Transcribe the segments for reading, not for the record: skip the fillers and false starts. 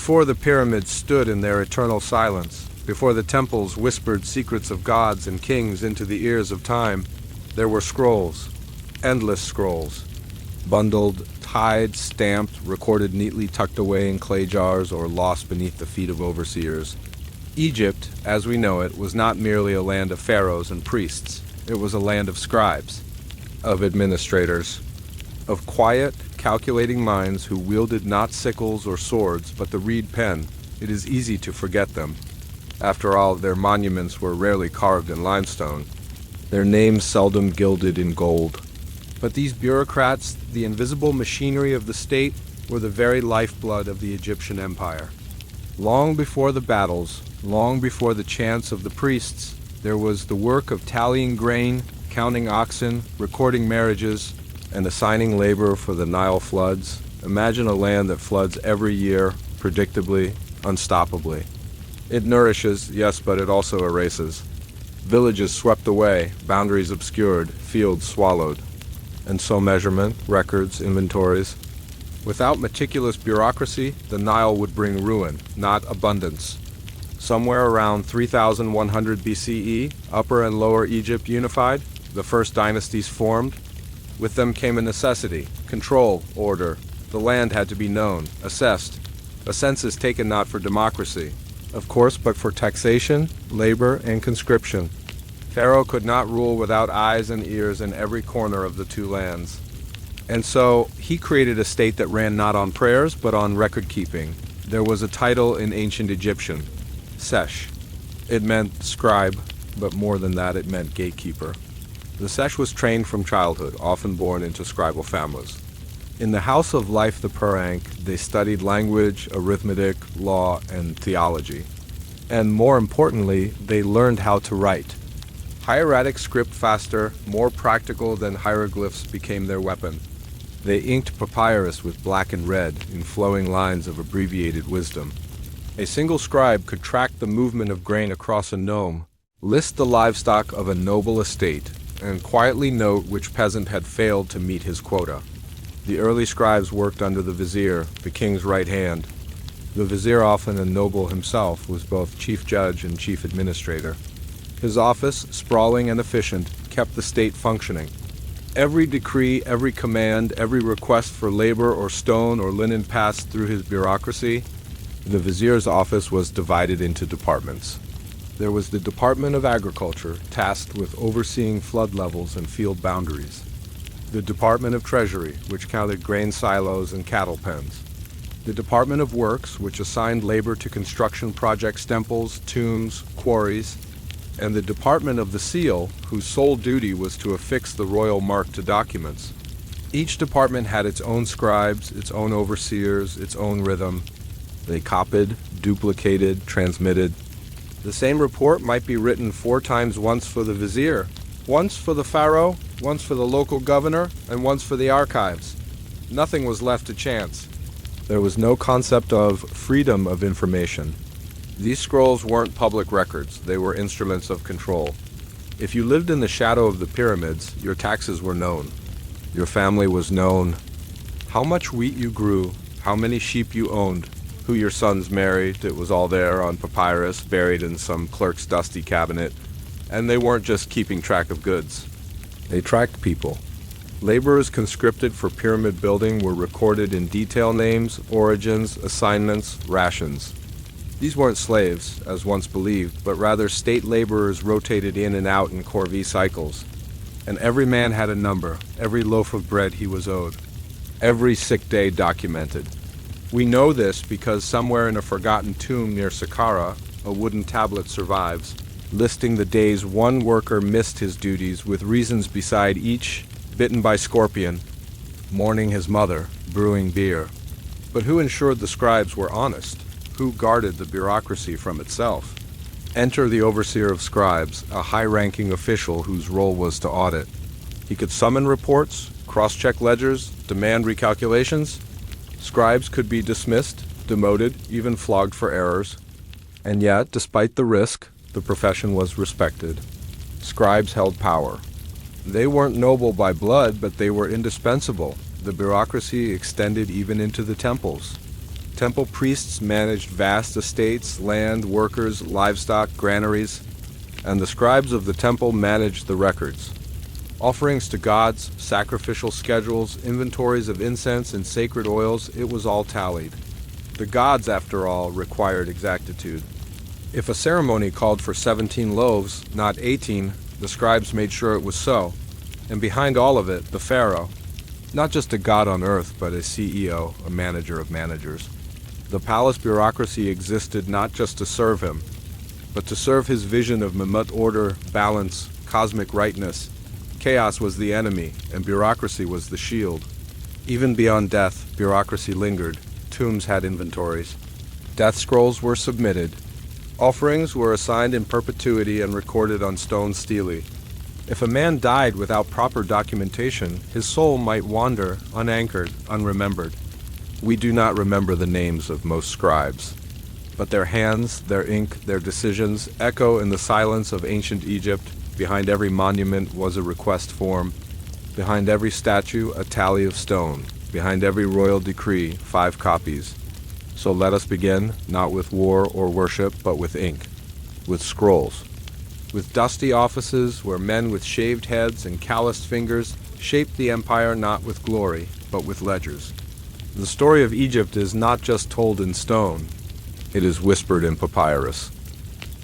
Before the pyramids stood in their eternal silence, before the temples whispered secrets of gods and kings into the ears of time, there were scrolls, endless scrolls, bundled, tied, stamped, recorded neatly tucked away in clay jars or lost beneath the feet of overseers. Egypt, as we know it, was not merely a land of pharaohs and priests. It was a land of scribes, of administrators, of quiet, calculating minds who wielded not sickles or swords, but the reed pen. It is easy to forget them. After all, their monuments were rarely carved in limestone, their names seldom gilded in gold. But these bureaucrats, the invisible machinery of the state, were the very lifeblood of the Egyptian empire. Long before the battles, long before the chants of the priests, there was the work of tallying grain, counting oxen, recording marriages, and assigning labor for the Nile floods. Imagine a land that floods every year, predictably, unstoppably. It nourishes, yes, but it also erases. Villages swept away, boundaries obscured, fields swallowed. And so measurement, records, inventories. Without meticulous bureaucracy, the Nile would bring ruin, not abundance. Somewhere around 3100 BCE, Upper and Lower Egypt unified, the first dynasties formed. With them came a necessity, control, order. The land had to be known, assessed. A census taken not for democracy, of course, but for taxation, labor, and conscription. Pharaoh could not rule without eyes and ears in every corner of the two lands. And so he created a state that ran not on prayers, but on record-keeping. There was a title in ancient Egyptian, sesh. It meant scribe, but more than that, it meant gatekeeper. The sesh was trained from childhood, often born into scribal families. In the house of life the Perank, they studied language, arithmetic, law, and theology. And more importantly, they learned how to write. Hieratic script faster, more practical than hieroglyphs became their weapon. They inked papyrus with black and red in flowing lines of abbreviated wisdom. A single scribe could track the movement of grain across a nome, list the livestock of a noble estate, and quietly note which peasant had failed to meet his quota. The early scribes worked under the Vizier, the king's right hand. The Vizier, often a noble himself, was both chief judge and chief administrator. His office, sprawling and efficient, kept the state functioning. Every decree, every command, every request for labor or stone or linen passed through his bureaucracy. The Vizier's office was divided into departments. There was the Department of Agriculture, tasked with overseeing flood levels and field boundaries. The Department of Treasury, which counted grain silos and cattle pens. The Department of Works, which assigned labor to construction projects, temples, tombs, quarries. And the Department of the Seal, whose sole duty was to affix the royal mark to documents. Each department had its own scribes, its own overseers, its own rhythm. They copied, duplicated, transmitted. The same report might be written 4 times, once for the Vizier, once for the pharaoh, once for the local governor, and once for the archives. Nothing was left to chance. There was no concept of freedom of information. These scrolls weren't public records, they were instruments of control. If you lived in the shadow of the pyramids, your taxes were known. Your family was known. How much wheat you grew, how many sheep you owned, who your sons married, it was all there on papyrus, buried in some clerk's dusty cabinet. And they weren't just keeping track of goods. They tracked people. Laborers conscripted for pyramid building were recorded in detail names, origins, assignments, rations. These weren't slaves, as once believed, but rather state laborers rotated in and out in corvée cycles. And every man had a number, every loaf of bread he was owed, every sick day documented. We know this because somewhere in a forgotten tomb near Saqqara, a wooden tablet survives, listing the days one worker missed his duties with reasons beside each: bitten by scorpion, mourning his mother, brewing beer. But who ensured the scribes were honest? Who guarded the bureaucracy from itself? Enter the overseer of scribes, a high-ranking official whose role was to audit. He could summon reports, cross-check ledgers, demand recalculations. Scribes could be dismissed, demoted, even flogged for errors. And yet, despite the risk, the profession was respected. Scribes held power. They weren't noble by blood, but they were indispensable. The bureaucracy extended even into the temples. Temple priests managed vast estates, land, workers, livestock, granaries, and the scribes of the temple managed the records. Offerings to gods, sacrificial schedules, inventories of incense and sacred oils, it was all tallied. The gods, after all, required exactitude. If a ceremony called for 17 loaves, not 18, the scribes made sure it was so. And behind all of it, the pharaoh, not just a god on earth, but a CEO, a manager of managers. The palace bureaucracy existed not just to serve him, but to serve his vision of Mamut order, balance, cosmic rightness. Chaos was the enemy, and bureaucracy was the shield. Even beyond death, bureaucracy lingered. Tombs had inventories. Death scrolls were submitted. Offerings were assigned in perpetuity and recorded on stone stele. If a man died without proper documentation, his soul might wander, unanchored, unremembered. We do not remember the names of most scribes, but their hands, their ink, their decisions echo in the silence of ancient Egypt. Behind every monument was a request form. Behind every statue, a tally of stone. Behind every royal decree, 5 copies. So let us begin, not with war or worship, but with ink, with scrolls, with dusty offices where men with shaved heads and calloused fingers shaped the empire not with glory, but with ledgers. The story of Egypt is not just told in stone, it is whispered in papyrus.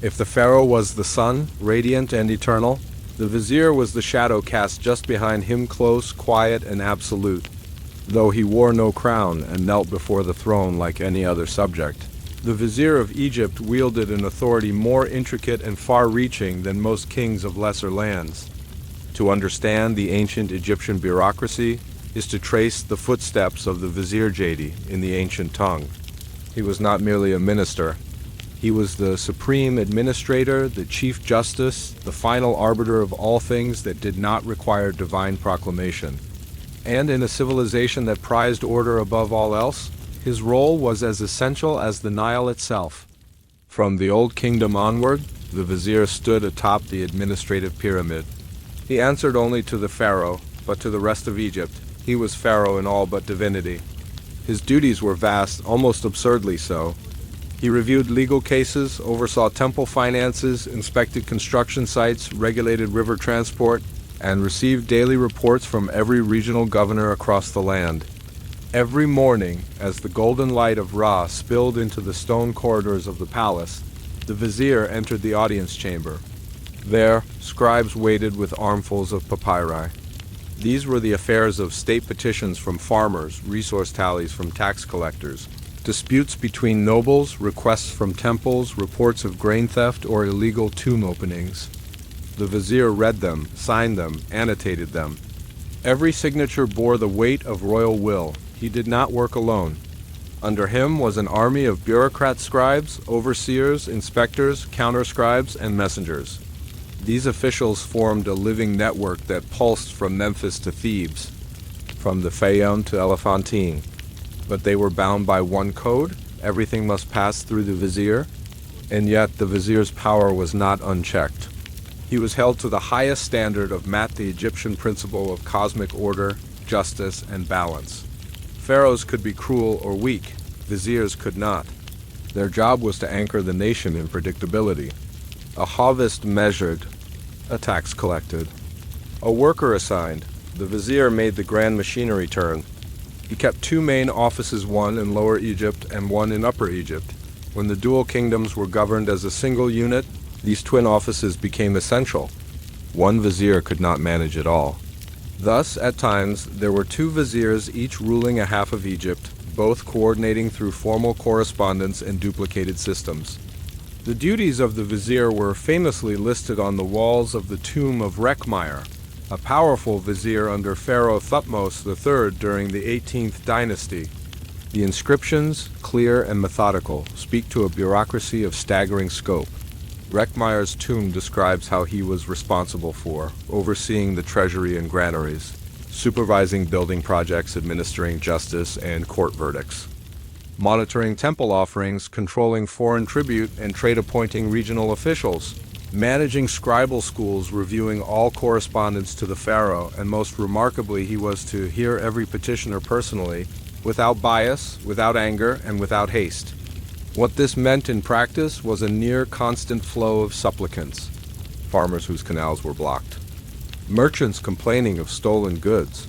If the pharaoh was the sun, radiant and eternal, the vizier was the shadow cast just behind him, close, quiet, and absolute. Though he wore no crown and knelt before the throne like any other subject, the vizier of Egypt wielded an authority more intricate and far-reaching than most kings of lesser lands. To understand the ancient Egyptian bureaucracy is to trace the footsteps of the vizier Jadi in the ancient tongue. He was not merely a minister. He was the supreme administrator, the chief justice, the final arbiter of all things that did not require divine proclamation. And in a civilization that prized order above all else, his role was as essential as the Nile itself. From the Old Kingdom onward, the vizier stood atop the administrative pyramid. He answered only to the pharaoh, but to the rest of Egypt. He was pharaoh in all but divinity. His duties were vast, almost absurdly so. He reviewed legal cases, oversaw temple finances, inspected construction sites, regulated river transport, and received daily reports from every regional governor across the land. Every morning, as the golden light of Ra spilled into the stone corridors of the palace, the vizier entered the audience chamber. There, scribes waited with armfuls of papyri. These were the affairs of state petitions from farmers, resource tallies from tax collectors, disputes between nobles, requests from temples, reports of grain theft or illegal tomb openings. The vizier read them, signed them, annotated them. Every signature bore the weight of royal will. He did not work alone. Under him was an army of bureaucrat scribes, overseers, inspectors, counter-scribes, and messengers. These officials formed a living network that pulsed from Memphis to Thebes, from the Fayum to Elephantine. But they were bound by one code: everything must pass through the vizier, and yet the vizier's power was not unchecked. He was held to the highest standard of the Egyptian principle of cosmic order, justice, and balance. Pharaohs could be cruel or weak, viziers could not. Their job was to anchor the nation in predictability. A harvest measured, a tax collected. A worker assigned, the vizier made the grand machinery turn. He kept 2 main offices, one in Lower Egypt and one in Upper Egypt. When the dual kingdoms were governed as a single unit, these twin offices became essential. One vizier could not manage it all. Thus, at times, there were 2 viziers each ruling a half of Egypt, both coordinating through formal correspondence and duplicated systems. The duties of the vizier were famously listed on the walls of the tomb of Rekhmire, a powerful vizier under Pharaoh Thutmose III during the 18th dynasty. The inscriptions, clear and methodical, speak to a bureaucracy of staggering scope. Rekhmire's tomb describes how he was responsible for overseeing the treasury and granaries, supervising building projects, administering justice and court verdicts, monitoring temple offerings, controlling foreign tribute and trade, appointing regional officials, managing scribal schools, reviewing all correspondence to the pharaoh, and most remarkably, he was to hear every petitioner personally without bias, without anger, and without haste. What this meant in practice was a near constant flow of supplicants, farmers whose canals were blocked, merchants complaining of stolen goods,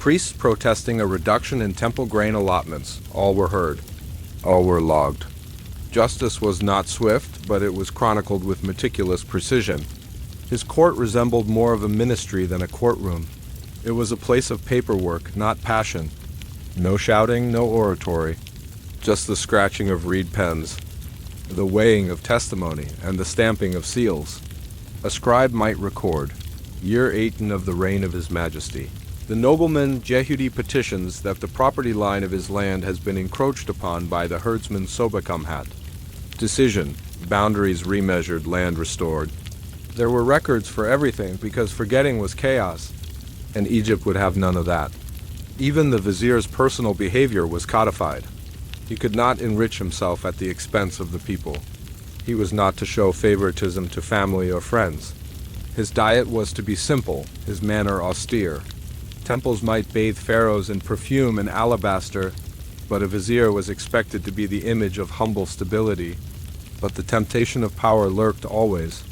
priests protesting a reduction in temple grain allotments. All were heard. All were logged. Justice was not swift, but it was chronicled with meticulous precision. His court resembled more of a ministry than a courtroom. It was a place of paperwork, not passion. No shouting, no oratory, just the scratching of reed pens, the weighing of testimony, and the stamping of seals. A scribe might record, year 18 of the reign of His Majesty. The nobleman Jehudi petitions that the property line of his land has been encroached upon by the herdsman Sobekamhat. Decision, boundaries remeasured, land restored. There were records for everything because forgetting was chaos, and Egypt would have none of that. Even the vizier's personal behavior was codified. He could not enrich himself at the expense of the people. He was not to show favoritism to family or friends. His diet was to be simple, his manner austere. Temples might bathe pharaohs in perfume and alabaster, but a vizier was expected to be the image of humble stability. But the temptation of power lurked always.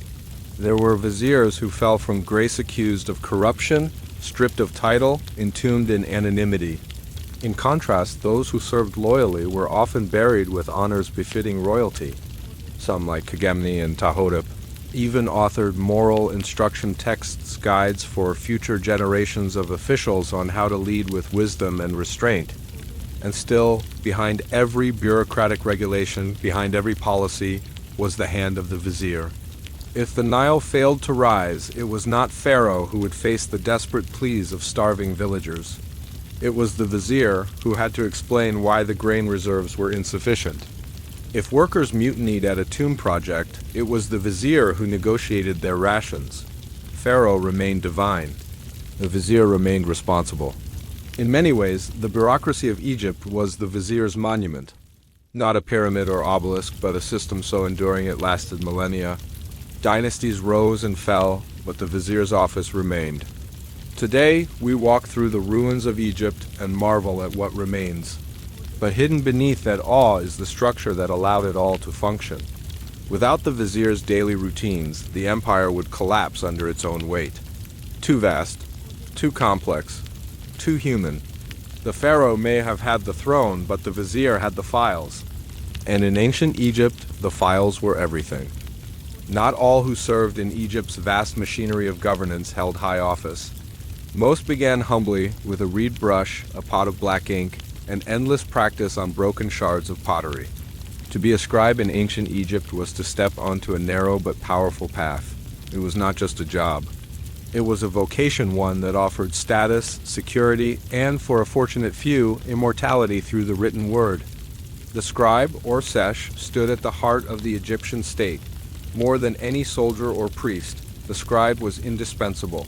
There were viziers who fell from grace accused of corruption, stripped of title, entombed in anonymity. In contrast, those who served loyally were often buried with honors befitting royalty. Some, like Kagemni and Tahotep, even authored moral instruction texts, guides for future generations of officials on how to lead with wisdom and restraint. And still, behind every bureaucratic regulation, behind every policy, was the hand of the vizier. If the Nile failed to rise, it was not Pharaoh who would face the desperate pleas of starving villagers. It was the vizier who had to explain why the grain reserves were insufficient. If workers mutinied at a tomb project, it was the vizier who negotiated their rations. Pharaoh remained divine. The vizier remained responsible. In many ways, the bureaucracy of Egypt was the vizier's monument. Not a pyramid or obelisk, but a system so enduring it lasted millennia. Dynasties rose and fell, but the vizier's office remained. Today, we walk through the ruins of Egypt and marvel at what remains. But hidden beneath that awe is the structure that allowed it all to function. Without the vizier's daily routines, the empire would collapse under its own weight. Too vast, too complex, too human. The pharaoh may have had the throne, but the vizier had the files. And in ancient Egypt, the files were everything. Not all who served in Egypt's vast machinery of governance held high office. Most began humbly with a reed brush, a pot of black ink, and endless practice on broken shards of pottery. To be a scribe in ancient Egypt was to step onto a narrow but powerful path. It was not just a job. It was a vocation, one that offered status, security, and, for a fortunate few, immortality through the written word. The scribe, or sesh, stood at the heart of the Egyptian state. More than any soldier or priest, the scribe was indispensable.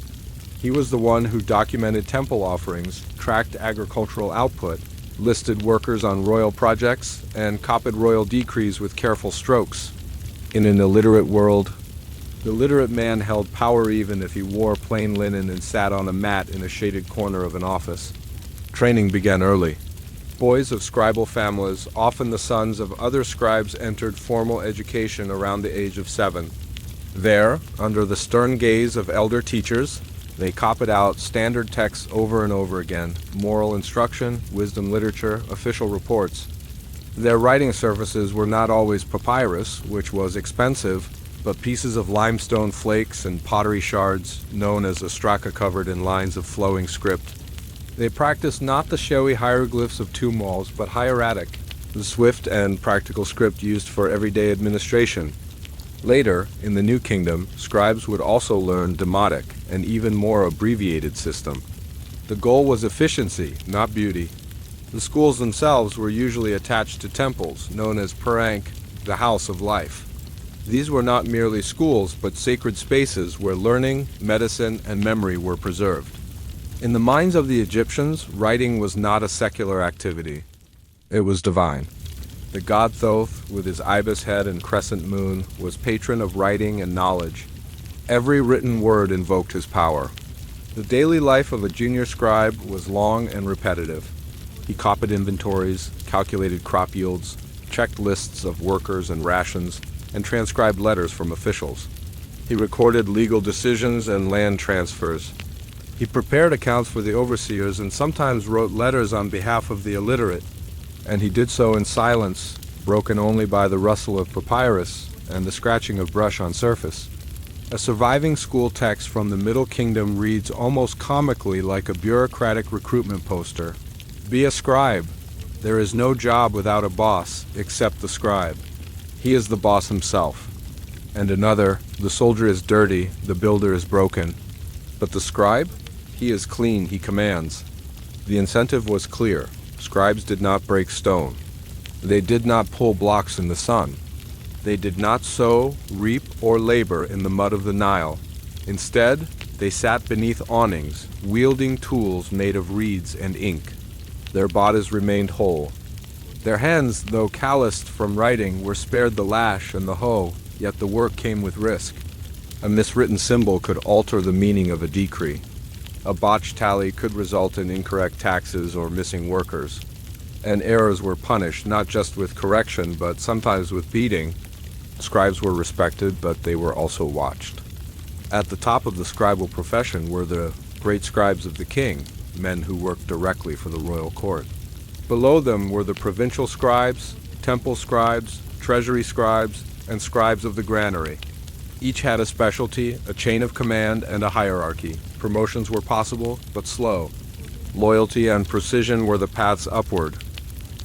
He was the one who documented temple offerings, tracked agricultural output, listed workers on royal projects, and copied royal decrees with careful strokes. In an illiterate world, the literate man held power even if he wore plain linen and sat on a mat in a shaded corner of an office. Training began early. Boys of scribal families, often the sons of other scribes, entered formal education around the age of 7. There, under the stern gaze of elder teachers, they copied out standard texts over and over again, moral instruction, wisdom literature, official reports. Their writing surfaces were not always papyrus, which was expensive, but pieces of limestone flakes and pottery shards, known as ostraka covered in lines of flowing script. They practiced not the showy hieroglyphs of tomb walls, but hieratic, the swift and practical script used for everyday administration. Later, in the New Kingdom, scribes would also learn demotic, an even more abbreviated system. The goal was efficiency, not beauty. The schools themselves were usually attached to temples, known as Perank, the house of life. These were not merely schools, but sacred spaces where learning, medicine, and memory were preserved. In the minds of the Egyptians, writing was not a secular activity. It was divine. The god Thoth, with his ibis head and crescent moon, was patron of writing and knowledge. Every written word invoked his power. The daily life of a junior scribe was long and repetitive. He copied inventories, calculated crop yields, checked lists of workers and rations, and transcribed letters from officials. He recorded legal decisions and land transfers. He prepared accounts for the overseers and sometimes wrote letters on behalf of the illiterate, and he did so in silence, broken only by the rustle of papyrus and the scratching of brush on surface. A surviving school text from the Middle Kingdom reads almost comically like a bureaucratic recruitment poster. Be a scribe. There is no job without a boss except the scribe. He is the boss himself. And another, the soldier is dirty, the builder is broken. But the scribe? He is clean, he commands. The incentive was clear. Scribes did not break stone. They did not pull blocks in the sun. They did not sow, reap, or labor in the mud of the Nile. Instead, they sat beneath awnings, wielding tools made of reeds and ink. Their bodies remained whole. Their hands, though calloused from writing, were spared the lash and the hoe, yet the work came with risk. A miswritten symbol could alter the meaning of a decree. A botched tally could result in incorrect taxes or missing workers. And errors were punished, not just with correction, but sometimes with beating. Scribes were respected, but they were also watched. At the top of the scribal profession were the great scribes of the king, men who worked directly for the royal court. Below them were the provincial scribes, temple scribes, treasury scribes, and scribes of the granary. Each had a specialty, a chain of command, and a hierarchy. Promotions were possible, but slow. Loyalty and precision were the paths upward.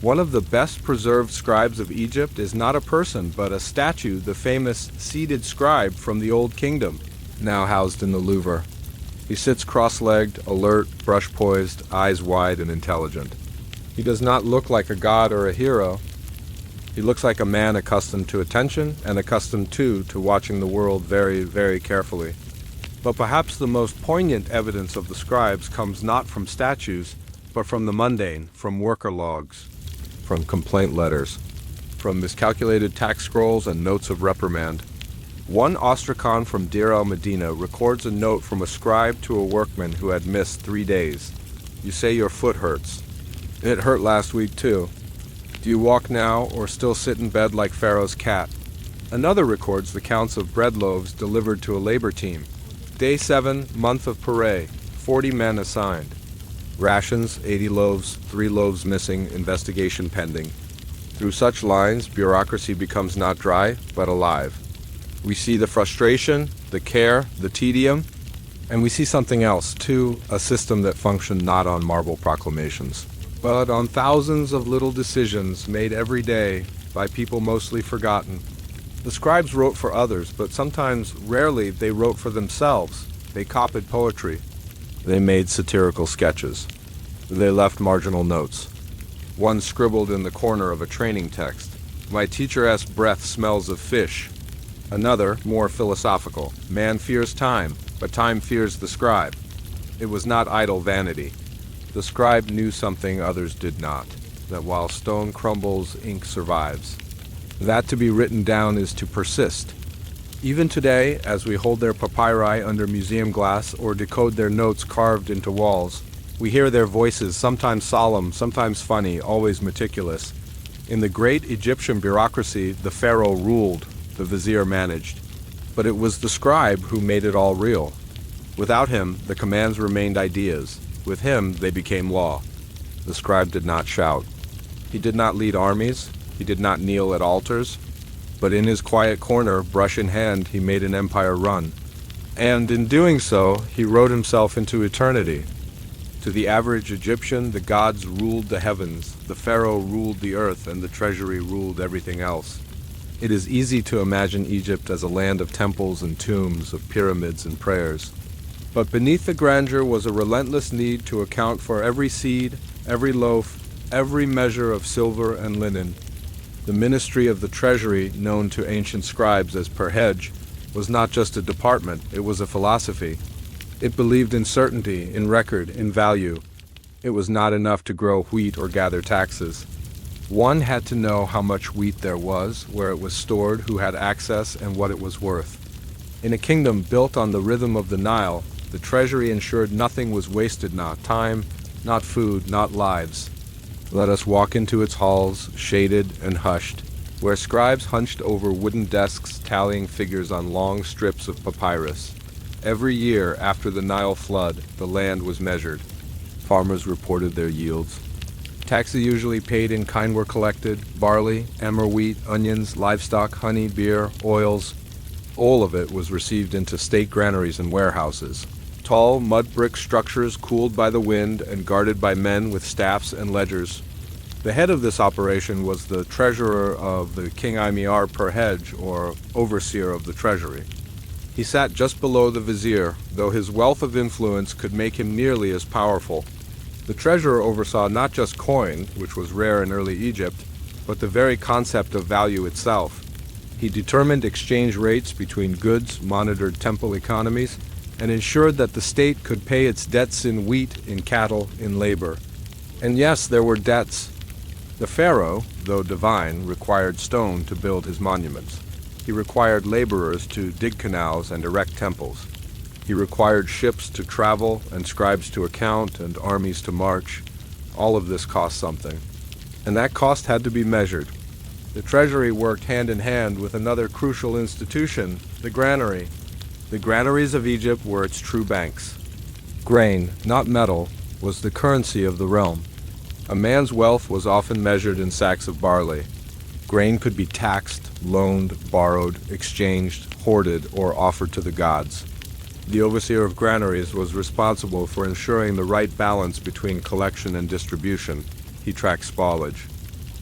One of the best preserved scribes of Egypt is not a person, but a statue, the famous seated scribe from the Old Kingdom, now housed in the Louvre. He sits cross-legged, alert, brush-poised, eyes wide and intelligent. He does not look like a god or a hero. He looks like a man accustomed to attention and accustomed, too, to watching the world very, very carefully. But perhaps the most poignant evidence of the scribes comes not from statues, but from the mundane, from worker logs, from complaint letters, from miscalculated tax scrolls and notes of reprimand. One ostracon from Deir el-Medina records a note from a scribe to a workman who had missed 3 days. You say your foot hurts. It hurt last week too. Do you walk now or still sit in bed like Pharaoh's cat? Another records the counts of bread loaves delivered to a labor team. Day 7, month of Pare, 40 men assigned. Rations, 80 loaves, 3 loaves missing, investigation pending. Through such lines, bureaucracy becomes not dry, but alive. We see the frustration, the care, the tedium, and we see something else, too, a system that functioned not on marble proclamations, but on thousands of little decisions made every day by people mostly forgotten. The scribes wrote for others, but sometimes, rarely, they wrote for themselves. They copied poetry. They made satirical sketches. They left marginal notes. One scribbled in the corner of a training text, "My teacher's breath smells of fish." Another, more philosophical, "Man fears time, but time fears the scribe." It was not idle vanity. The scribe knew something others did not, that while stone crumbles, ink survives. That to be written down is to persist. Even today, as we hold their papyri under museum glass or decode their notes carved into walls, we hear their voices, sometimes solemn, sometimes funny, always meticulous. In the great Egyptian bureaucracy, the pharaoh ruled, the vizier managed. But it was the scribe who made it all real. Without him, the commands remained ideas. With him, they became law. The scribe did not shout. He did not lead armies. He did not kneel at altars. But in his quiet corner, brush in hand, he made an empire run. And in doing so, he wrote himself into eternity. To the average Egyptian, the gods ruled the heavens, the pharaoh ruled the earth, and the treasury ruled everything else. It is easy to imagine Egypt as a land of temples and tombs, of pyramids and prayers. But beneath the grandeur was a relentless need to account for every seed, every loaf, every measure of silver and linen. The ministry of the treasury, known to ancient scribes as per hedge, was not just a department, it was a philosophy. It believed in certainty, in record, in value. It was not enough to grow wheat or gather taxes. One had to know how much wheat there was, where it was stored, who had access, and what it was worth. In a kingdom built on the rhythm of the Nile, the treasury ensured nothing was wasted, not time, not food, not lives. Let us walk into its halls, shaded and hushed, where scribes hunched over wooden desks tallying figures on long strips of papyrus. Every year after the Nile flood, the land was measured. Farmers reported their yields. Taxes usually paid in kind were collected: barley, emmer wheat, onions, livestock, honey, beer, oils. All of it was received into state granaries and warehouses. Tall, mud brick structures cooled by the wind and guarded by men with staffs and ledgers. The head of this operation was the treasurer of the King Imiar per hedge, or overseer of the treasury. He sat just below the Vizier, though his wealth of influence could make him nearly as powerful. The treasurer oversaw not just coin, which was rare in early Egypt, but the very concept of value itself. He determined exchange rates between goods, monitored temple economies, and ensured that the state could pay its debts in wheat, in cattle, in labor. And yes, there were debts. The pharaoh, though divine, required stone to build his monuments. He required laborers to dig canals and erect temples. He required ships to travel, and scribes to account, and armies to march. All of this cost something. And that cost had to be measured. The treasury worked hand in hand with another crucial institution, the granary. The granaries of Egypt were its true banks. Grain, not metal, was the currency of the realm. A man's wealth was often measured in sacks of barley. Grain could be taxed, loaned, borrowed, exchanged, hoarded, or offered to the gods. The overseer of granaries was responsible for ensuring the right balance between collection and distribution. He tracked spoilage.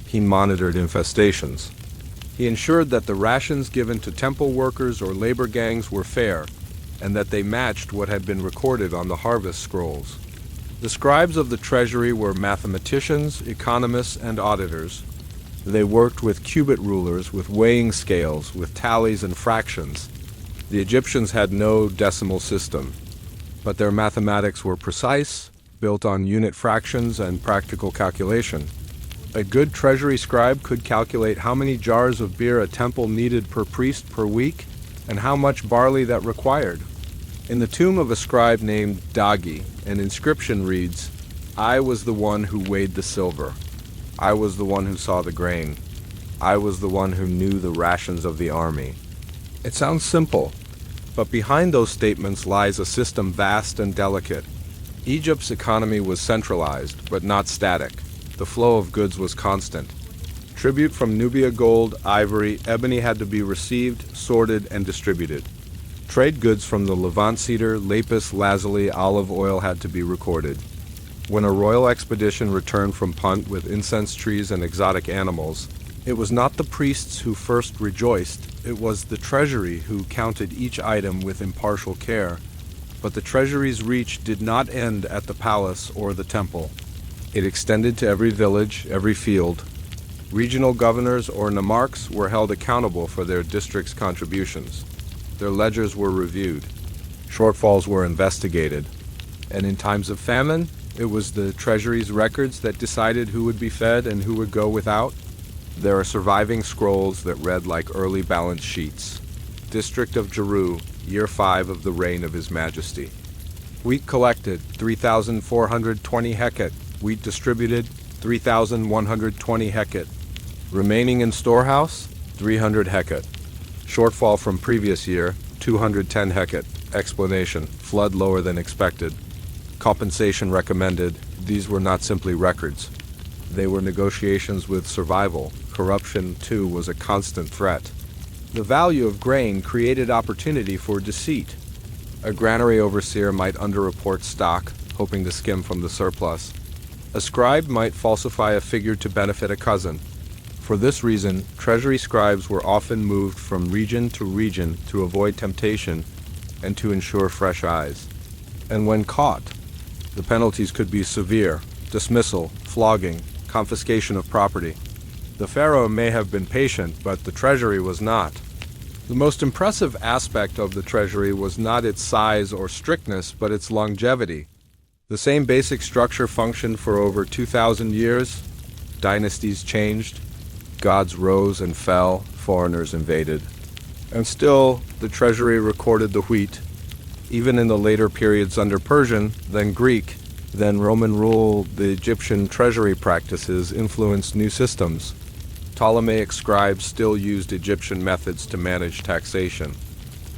He monitored infestations. He ensured that the rations given to temple workers or labor gangs were fair, and that they matched what had been recorded on the harvest scrolls. The scribes of the treasury were mathematicians, economists, and auditors. They worked with cubit rulers, with weighing scales, with tallies and fractions. The Egyptians had no decimal system, but their mathematics were precise, built on unit fractions and practical calculation. A good treasury scribe could calculate how many jars of beer a temple needed per priest per week, and how much barley that required. In the tomb of a scribe named Dagi, an inscription reads, "I was the one who weighed the silver. I was the one who saw the grain. I was the one who knew the rations of the army." It sounds simple, but behind those statements lies a system vast and delicate. Egypt's economy was centralized, but not static. The flow of goods was constant. Tribute from Nubia gold, ivory, ebony had to be received, sorted, and distributed. Trade goods from the Levant cedar, lapis lazuli, olive oil had to be recorded. When a royal expedition returned from Punt with incense trees and exotic animals, it was not the priests who first rejoiced, it was the treasury who counted each item with impartial care. But the treasury's reach did not end at the palace or the temple. It extended to every village, every field. Regional governors or nomarchs were held accountable for their district's contributions. Their ledgers were reviewed. Shortfalls were investigated. And in times of famine, it was the treasury's records that decided who would be fed and who would go without. There are surviving scrolls that read like early balance sheets. District of Jeru, year 5 of the reign of His Majesty. Wheat collected, 3,420 heket. Wheat distributed, 3,120 heket. Remaining in storehouse, 300 heket. Shortfall from previous year, 210 heket. Explanation: flood lower than expected. Compensation recommended. These were not simply records. They were negotiations with survival. Corruption, too, was a constant threat. The value of grain created opportunity for deceit. A granary overseer might underreport stock, hoping to skim from the surplus. A scribe might falsify a figure to benefit a cousin. For this reason, treasury scribes were often moved from region to region to avoid temptation and to ensure fresh eyes. And when caught, the penalties could be severe: dismissal, flogging, confiscation of property. The pharaoh may have been patient, but the treasury was not. The most impressive aspect of the treasury was not its size or strictness, but its longevity. The same basic structure functioned for over 2,000 years. Dynasties changed. Gods rose and fell. Foreigners invaded. And still, the treasury recorded the wheat. Even in the later periods under Persian, then Greek, Then Roman rule, the Egyptian treasury practices influenced new systems. Ptolemaic scribes still used Egyptian methods to manage taxation.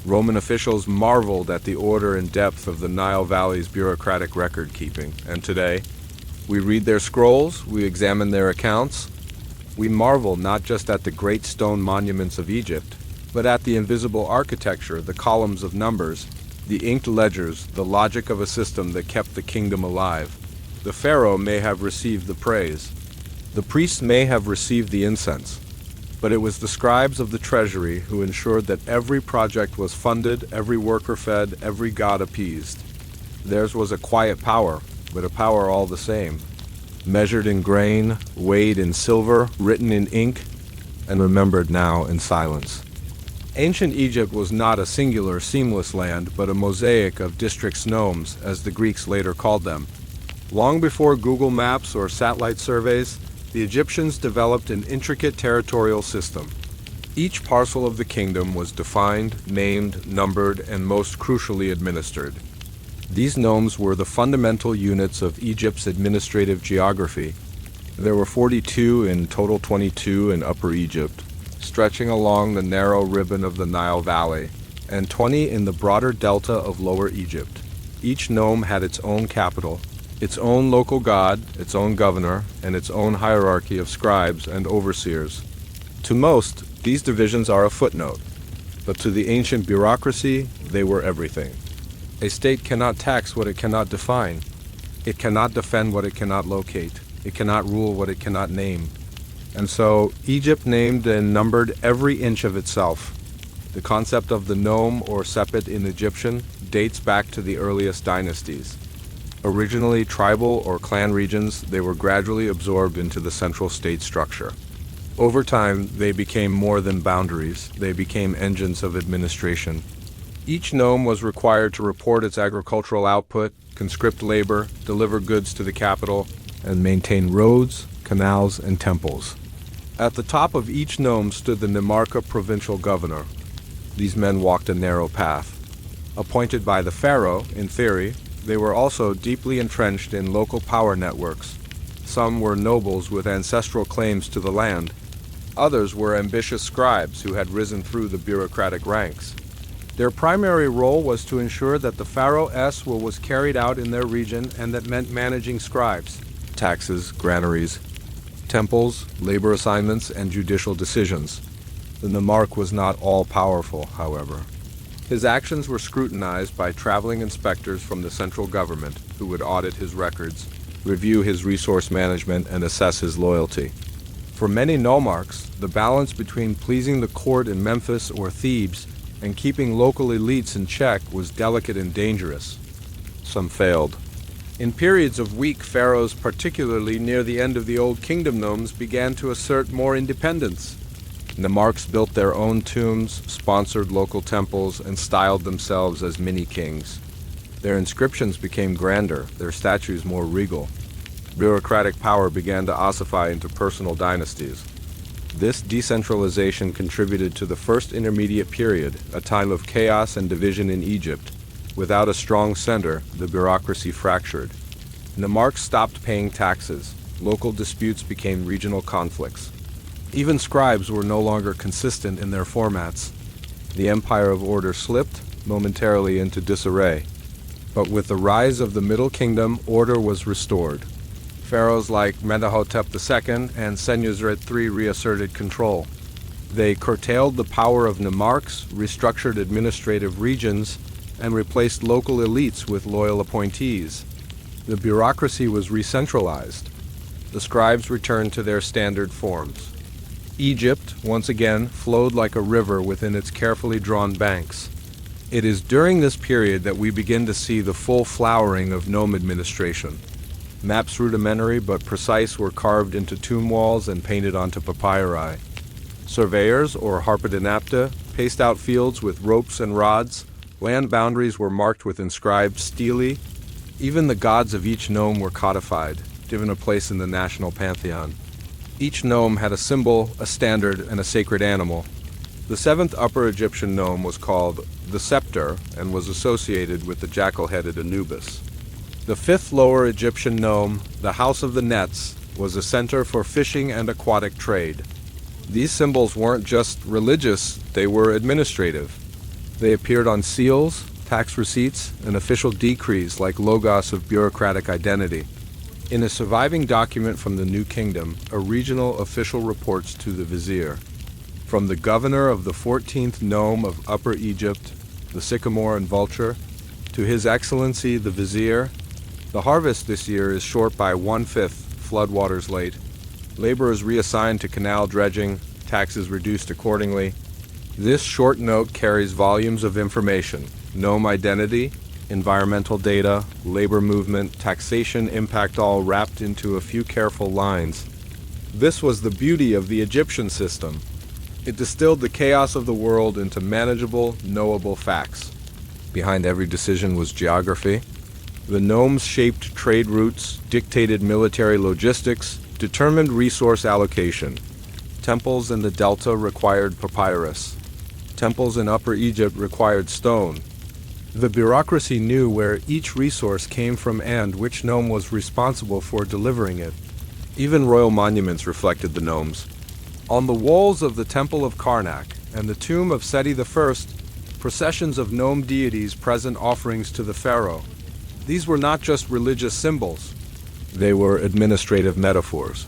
Roman officials marveled at the order and depth of the Nile Valley's bureaucratic record-keeping, and today, we read their scrolls, we examine their accounts, we marvel not just at the great stone monuments of Egypt, but at the invisible architecture, the columns of numbers, the inked ledgers, the logic of a system that kept the kingdom alive. The pharaoh may have received the praise. The priests may have received the incense. But it was the scribes of the treasury who ensured that every project was funded, every worker fed, every god appeased. Theirs was a quiet power, but a power all the same. Measured in grain, weighed in silver, written in ink, and remembered now in silence. Ancient Egypt was not a singular, seamless land, but a mosaic of districts nomes, as the Greeks later called them. Long before Google Maps or satellite surveys, the Egyptians developed an intricate territorial system. Each parcel of the kingdom was defined, named, numbered, and most crucially administered. These nomes were the fundamental units of Egypt's administrative geography. There were 42 in total, 22 in Upper Egypt, stretching along the narrow ribbon of the Nile Valley, and 20 in the broader delta of Lower Egypt. Each nome had its own capital, its own local god, its own governor, and its own hierarchy of scribes and overseers. To most, these divisions are a footnote, but to the ancient bureaucracy, they were everything. A state cannot tax what it cannot define. It cannot defend what it cannot locate. It cannot rule what it cannot name. And so, Egypt named and numbered every inch of itself. The concept of the nome or sepet in Egyptian dates back to the earliest dynasties. Originally tribal or clan regions, they were gradually absorbed into the central state structure. Over time, they became more than boundaries. They became engines of administration. Each nome was required to report its agricultural output, conscript labor, deliver goods to the capital, and maintain roads, canals, and temples. At the top of each nome stood the Nimarcha provincial governor. These men walked a narrow path. Appointed by the pharaoh, in theory, they were also deeply entrenched in local power networks. Some were nobles with ancestral claims to the land. Others were ambitious scribes who had risen through the bureaucratic ranks. Their primary role was to ensure that the pharaoh's will was carried out in their region, and that meant managing scribes, taxes, granaries, temples, labor assignments, and judicial decisions. The Nimarch was not all-powerful, however. His actions were scrutinized by traveling inspectors from the central government who would audit his records, review his resource management, and assess his loyalty. For many nomarchs, the balance between pleasing the court in Memphis or Thebes and keeping local elites in check was delicate and dangerous. Some failed. In periods of weak pharaohs, particularly near the end of the Old Kingdom nomes, began to assert more independence. Nimarchs built their own tombs, sponsored local temples, and styled themselves as mini-kings. Their inscriptions became grander, their statues more regal. Bureaucratic power began to ossify into personal dynasties. This decentralization contributed to the first intermediate period, a time of chaos and division in Egypt. Without a strong center, the bureaucracy fractured. Nimarchs stopped paying taxes. Local disputes became regional conflicts. Even scribes were no longer consistent in their formats. The empire of order slipped, momentarily, into disarray. But with the rise of the Middle Kingdom, order was restored. Pharaohs like Menahotep II and Senusret III reasserted control. They curtailed the power of Nimarchs, restructured administrative regions, and replaced local elites with loyal appointees. The bureaucracy was re-centralized. The scribes returned to their standard forms. Egypt, once again, flowed like a river within its carefully drawn banks. It is during this period that we begin to see the full flowering of nome administration. Maps rudimentary but precise were carved into tomb walls and painted onto papyri. Surveyors, or harpedinapta, paced out fields with ropes and rods. Land boundaries were marked with inscribed stelae. Even the gods of each nome were codified, given a place in the national pantheon. Each nome had a symbol, a standard, and a sacred animal. The seventh Upper Egyptian nome was called the Scepter and was associated with the jackal-headed Anubis. The fifth Lower Egyptian nome, the House of the Nets, was a center for fishing and aquatic trade. These symbols weren't just religious, they were administrative. They appeared on seals, tax receipts, and official decrees like logos of bureaucratic identity. In a surviving document from the New Kingdom, a regional official reports to the Vizier. From the governor of the 14th nome of Upper Egypt, the sycamore and vulture, to His Excellency the Vizier, the harvest this year is short by 1/5, floodwaters late. Labor is reassigned to canal dredging, taxes reduced accordingly. This short note carries volumes of information: nome identity, environmental data, labor movement, taxation impact, all wrapped into a few careful lines. This was the beauty of the Egyptian system. It distilled the chaos of the world into manageable, knowable facts. Behind every decision was geography. The nomes shaped trade routes, dictated military logistics, determined resource allocation. Temples in the delta required papyrus. Temples in Upper Egypt required stone. The bureaucracy knew where each resource came from and which nome was responsible for delivering it. Even royal monuments reflected the nomes. On the walls of the Temple of Karnak and the tomb of Seti I, processions of nome deities present offerings to the pharaoh. These were not just religious symbols. They were administrative metaphors.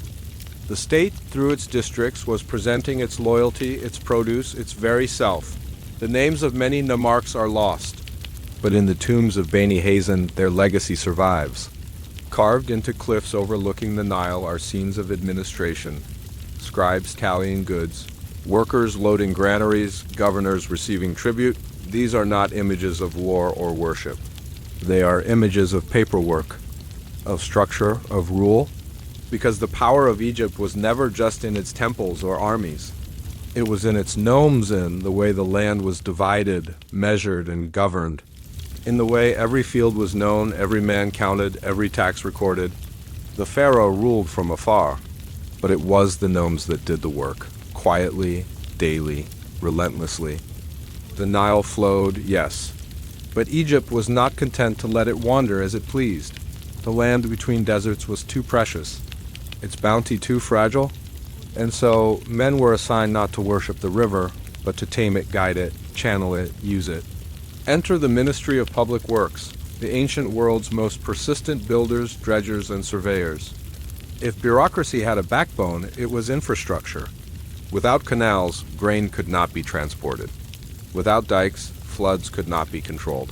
The state, through its districts, was presenting its loyalty, its produce, its very self. The names of many nomarchs are lost, but in the tombs of Beni Hazen, their legacy survives. Carved into cliffs overlooking the Nile are scenes of administration: scribes tallying goods, workers loading granaries, governors receiving tribute. These are not images of war or worship. They are images of paperwork, of structure, of rule, because the power of Egypt was never just in its temples or armies. It was in its nomes, in the way the land was divided, measured, and governed, in the way every field was known, every man counted, every tax recorded. The pharaoh ruled from afar, but it was the nomes that did the work, quietly, daily, relentlessly. The Nile flowed, yes, but Egypt was not content to let it wander as it pleased. The land between deserts was too precious, its bounty too fragile, and so men were assigned not to worship the river, but to tame it, guide it, channel it, use it. Enter the Ministry of Public Works, the ancient world's most persistent builders, dredgers, and surveyors. If bureaucracy had a backbone, it was infrastructure. Without canals, grain could not be transported. Without dikes, floods could not be controlled.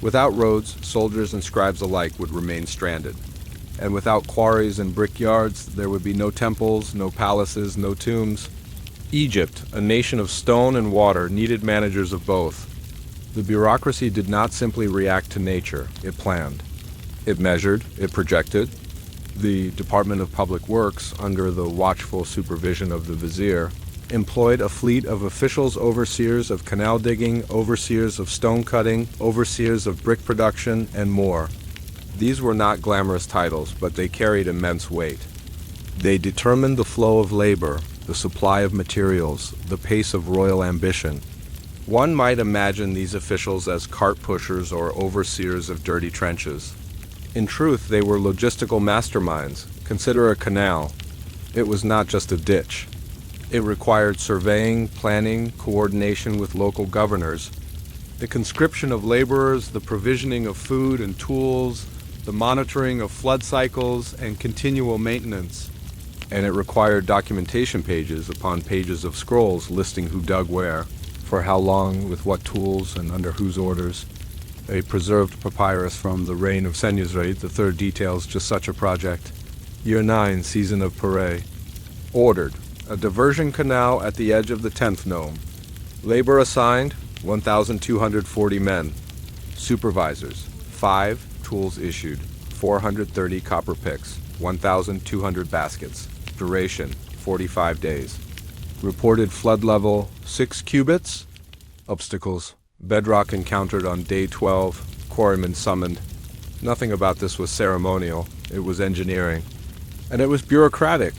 Without roads, soldiers and scribes alike would remain stranded. And without quarries and brickyards, there would be no temples, no palaces, no tombs. Egypt, a nation of stone and water, needed managers of both. The bureaucracy did not simply react to nature, it planned. It measured, it projected. The Department of Public Works, under the watchful supervision of the Vizier, employed a fleet of officials, overseers of canal digging, overseers of stone cutting, overseers of brick production, and more. These were not glamorous titles, but they carried immense weight. They determined the flow of labor, the supply of materials, the pace of royal ambition. One might imagine these officials as cart pushers or overseers of dirty trenches. In truth, they were logistical masterminds. Consider a canal. It was not just a ditch. It required surveying, planning, coordination with local governors, the conscription of laborers, the provisioning of food and tools, the monitoring of flood cycles, and continual maintenance. And it required documentation pages upon pages of scrolls listing who dug where, for how long, with what tools, and under whose orders. A preserved papyrus from the reign of Senusret III details just such a project. Year 9, season of Pare. Ordered. A diversion canal at the edge of the 10th nome. Labor assigned, 1,240 men. Supervisors, 5. Tools issued, 430 copper picks, 1,200 baskets. Duration, 45 days. Reported flood level, 6 cubits. Obstacles. Bedrock encountered on day 12. Quarrymen summoned. Nothing about this was ceremonial. It was engineering. And it was bureaucratic.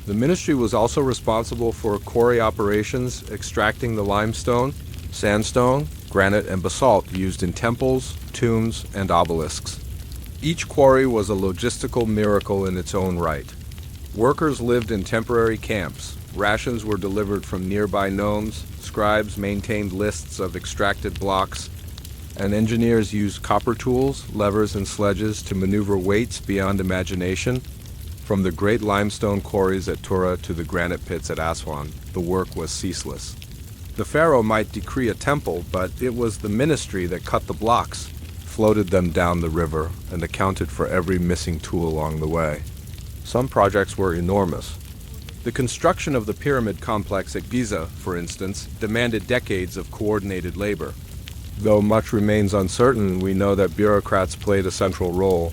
The ministry was also responsible for quarry operations, extracting the limestone, sandstone, granite, and basalt used in temples, tombs, and obelisks. Each quarry was a logistical miracle in its own right. Workers lived in temporary camps. Rations were delivered from nearby gnomes. Scribes maintained lists of extracted blocks, and engineers used copper tools, levers, and sledges to maneuver weights beyond imagination. From the great limestone quarries at Tura to the granite pits at Aswan, the work was ceaseless. The pharaoh might decree a temple, but it was the ministry that cut the blocks, floated them down the river, and accounted for every missing tool along the way. Some projects were enormous. The construction of the pyramid complex at Giza, for instance, demanded decades of coordinated labor. Though much remains uncertain, we know that bureaucrats played a central role.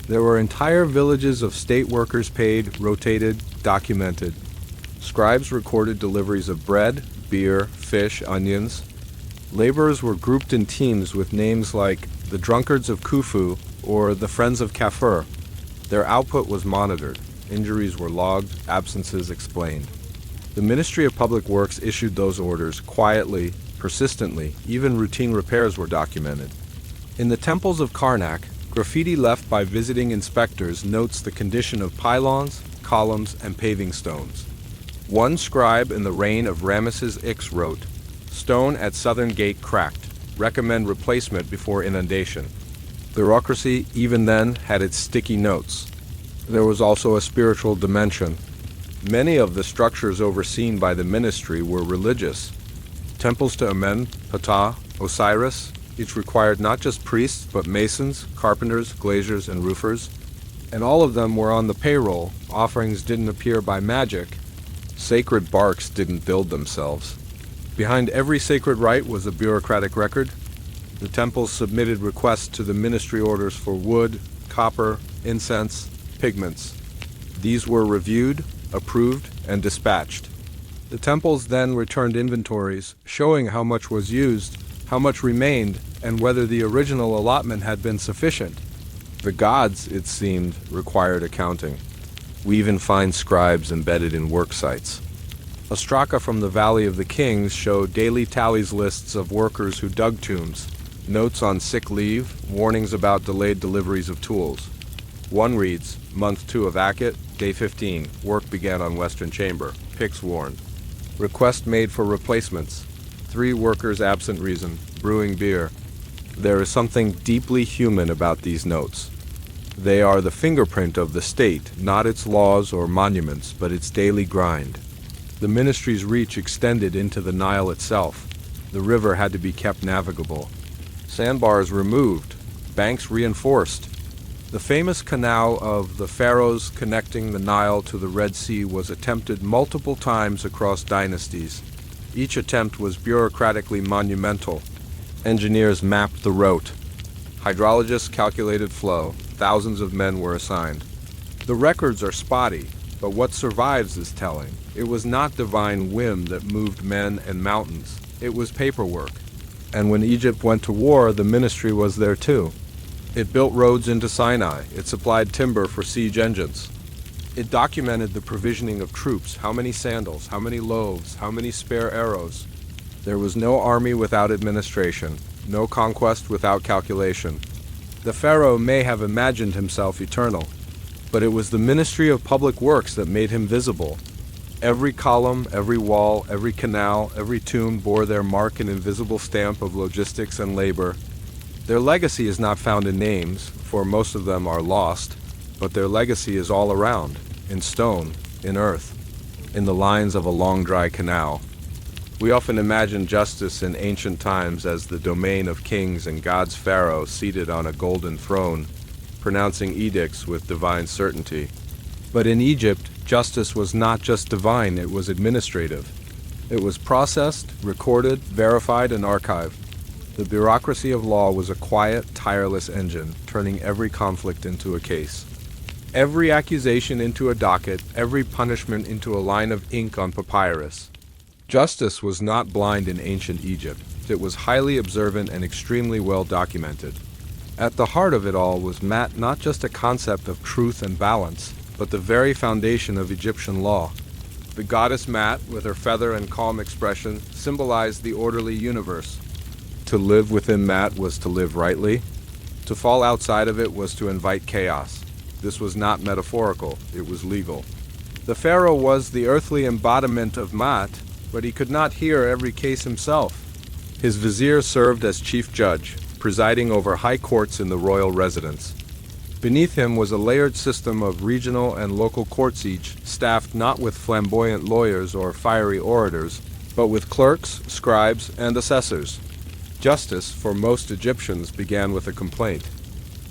There were entire villages of state workers paid, rotated, documented. Scribes recorded deliveries of bread, beer, fish, onions. Laborers were grouped in teams with names like the Drunkards of Khufu or the Friends of Kafur. Their output was monitored. Injuries were logged, absences explained. The Ministry of Public Works issued those orders quietly, persistently. Even routine repairs were documented. In the temples of Karnak, graffiti left by visiting inspectors notes the condition of pylons, columns, and paving stones. One scribe in the reign of Ramesses I wrote, "Stone at southern gate cracked. Recommend replacement before inundation." Bureaucracy, even then, had its sticky notes. There was also a spiritual dimension. Many of the structures overseen by the ministry were religious. Temples to Amen, Ptah, Osiris, each required not just priests, but masons, carpenters, glaziers, and roofers. And all of them were on the payroll. Offerings didn't appear by magic. Sacred barks didn't build themselves. Behind every sacred rite was a bureaucratic record. The temples submitted requests to the ministry orders for wood, copper, incense, pigments. These were reviewed, approved, and dispatched. The temples then returned inventories, showing how much was used, how much remained, and whether the original allotment had been sufficient. The gods, it seemed, required accounting. We even find scribes embedded in work sites. Ostraka from the Valley of the Kings showed daily tallies lists of workers who dug tombs, notes on sick leave, warnings about delayed deliveries of tools. One reads, Month 2 of Akit, Day 15, work began on Western Chamber, picks warned. Request made for replacements. 3 workers absent reason, brewing beer. There is something deeply human about these notes. They are the fingerprint of the state, not its laws or monuments, but its daily grind. The ministry's reach extended into the Nile itself. The river had to be kept navigable. Sandbars removed, banks reinforced. The famous canal of the pharaohs connecting the Nile to the Red Sea was attempted multiple times across dynasties. Each attempt was bureaucratically monumental. Engineers mapped the route. Hydrologists calculated flow. Thousands of men were assigned. The records are spotty, but what survives is telling. It was not divine whim that moved men and mountains. It was paperwork. And when Egypt went to war, the ministry was there too. It built roads into Sinai. It supplied timber for siege engines. It documented the provisioning of troops, how many sandals, how many loaves, how many spare arrows. There was no army without administration, no conquest without calculation. The pharaoh may have imagined himself eternal, but it was the Ministry of Public Works that made him visible. Every column, every wall, every canal, every tomb bore their mark and invisible stamp of logistics and labor. Their legacy is not found in names, for most of them are lost, but their legacy is all around, in stone, in earth, in the lines of a long dry canal. We often imagine justice in ancient times as the domain of kings and God's pharaoh seated on a golden throne, pronouncing edicts with divine certainty. But in Egypt, justice was not just divine, it was administrative. It was processed, recorded, verified, and archived. The bureaucracy of law was a quiet, tireless engine, turning every conflict into a case. Every accusation into a docket, every punishment into a line of ink on papyrus. Justice was not blind in ancient Egypt. It was highly observant and extremely well documented. At the heart of it all was Mat, not just a concept of truth and balance, but the very foundation of Egyptian law. The goddess Mat, with her feather and calm expression, symbolized the orderly universe. To live within Mat was to live rightly. To fall outside of it was to invite chaos. This was not metaphorical, it was legal. The pharaoh was the earthly embodiment of Maat, but he could not hear every case himself. His vizier served as chief judge, presiding over high courts in the royal residence. Beneath him was a layered system of regional and local courts, each staffed not with flamboyant lawyers or fiery orators, but with clerks, scribes, and assessors. Justice, for most Egyptians, began with a complaint.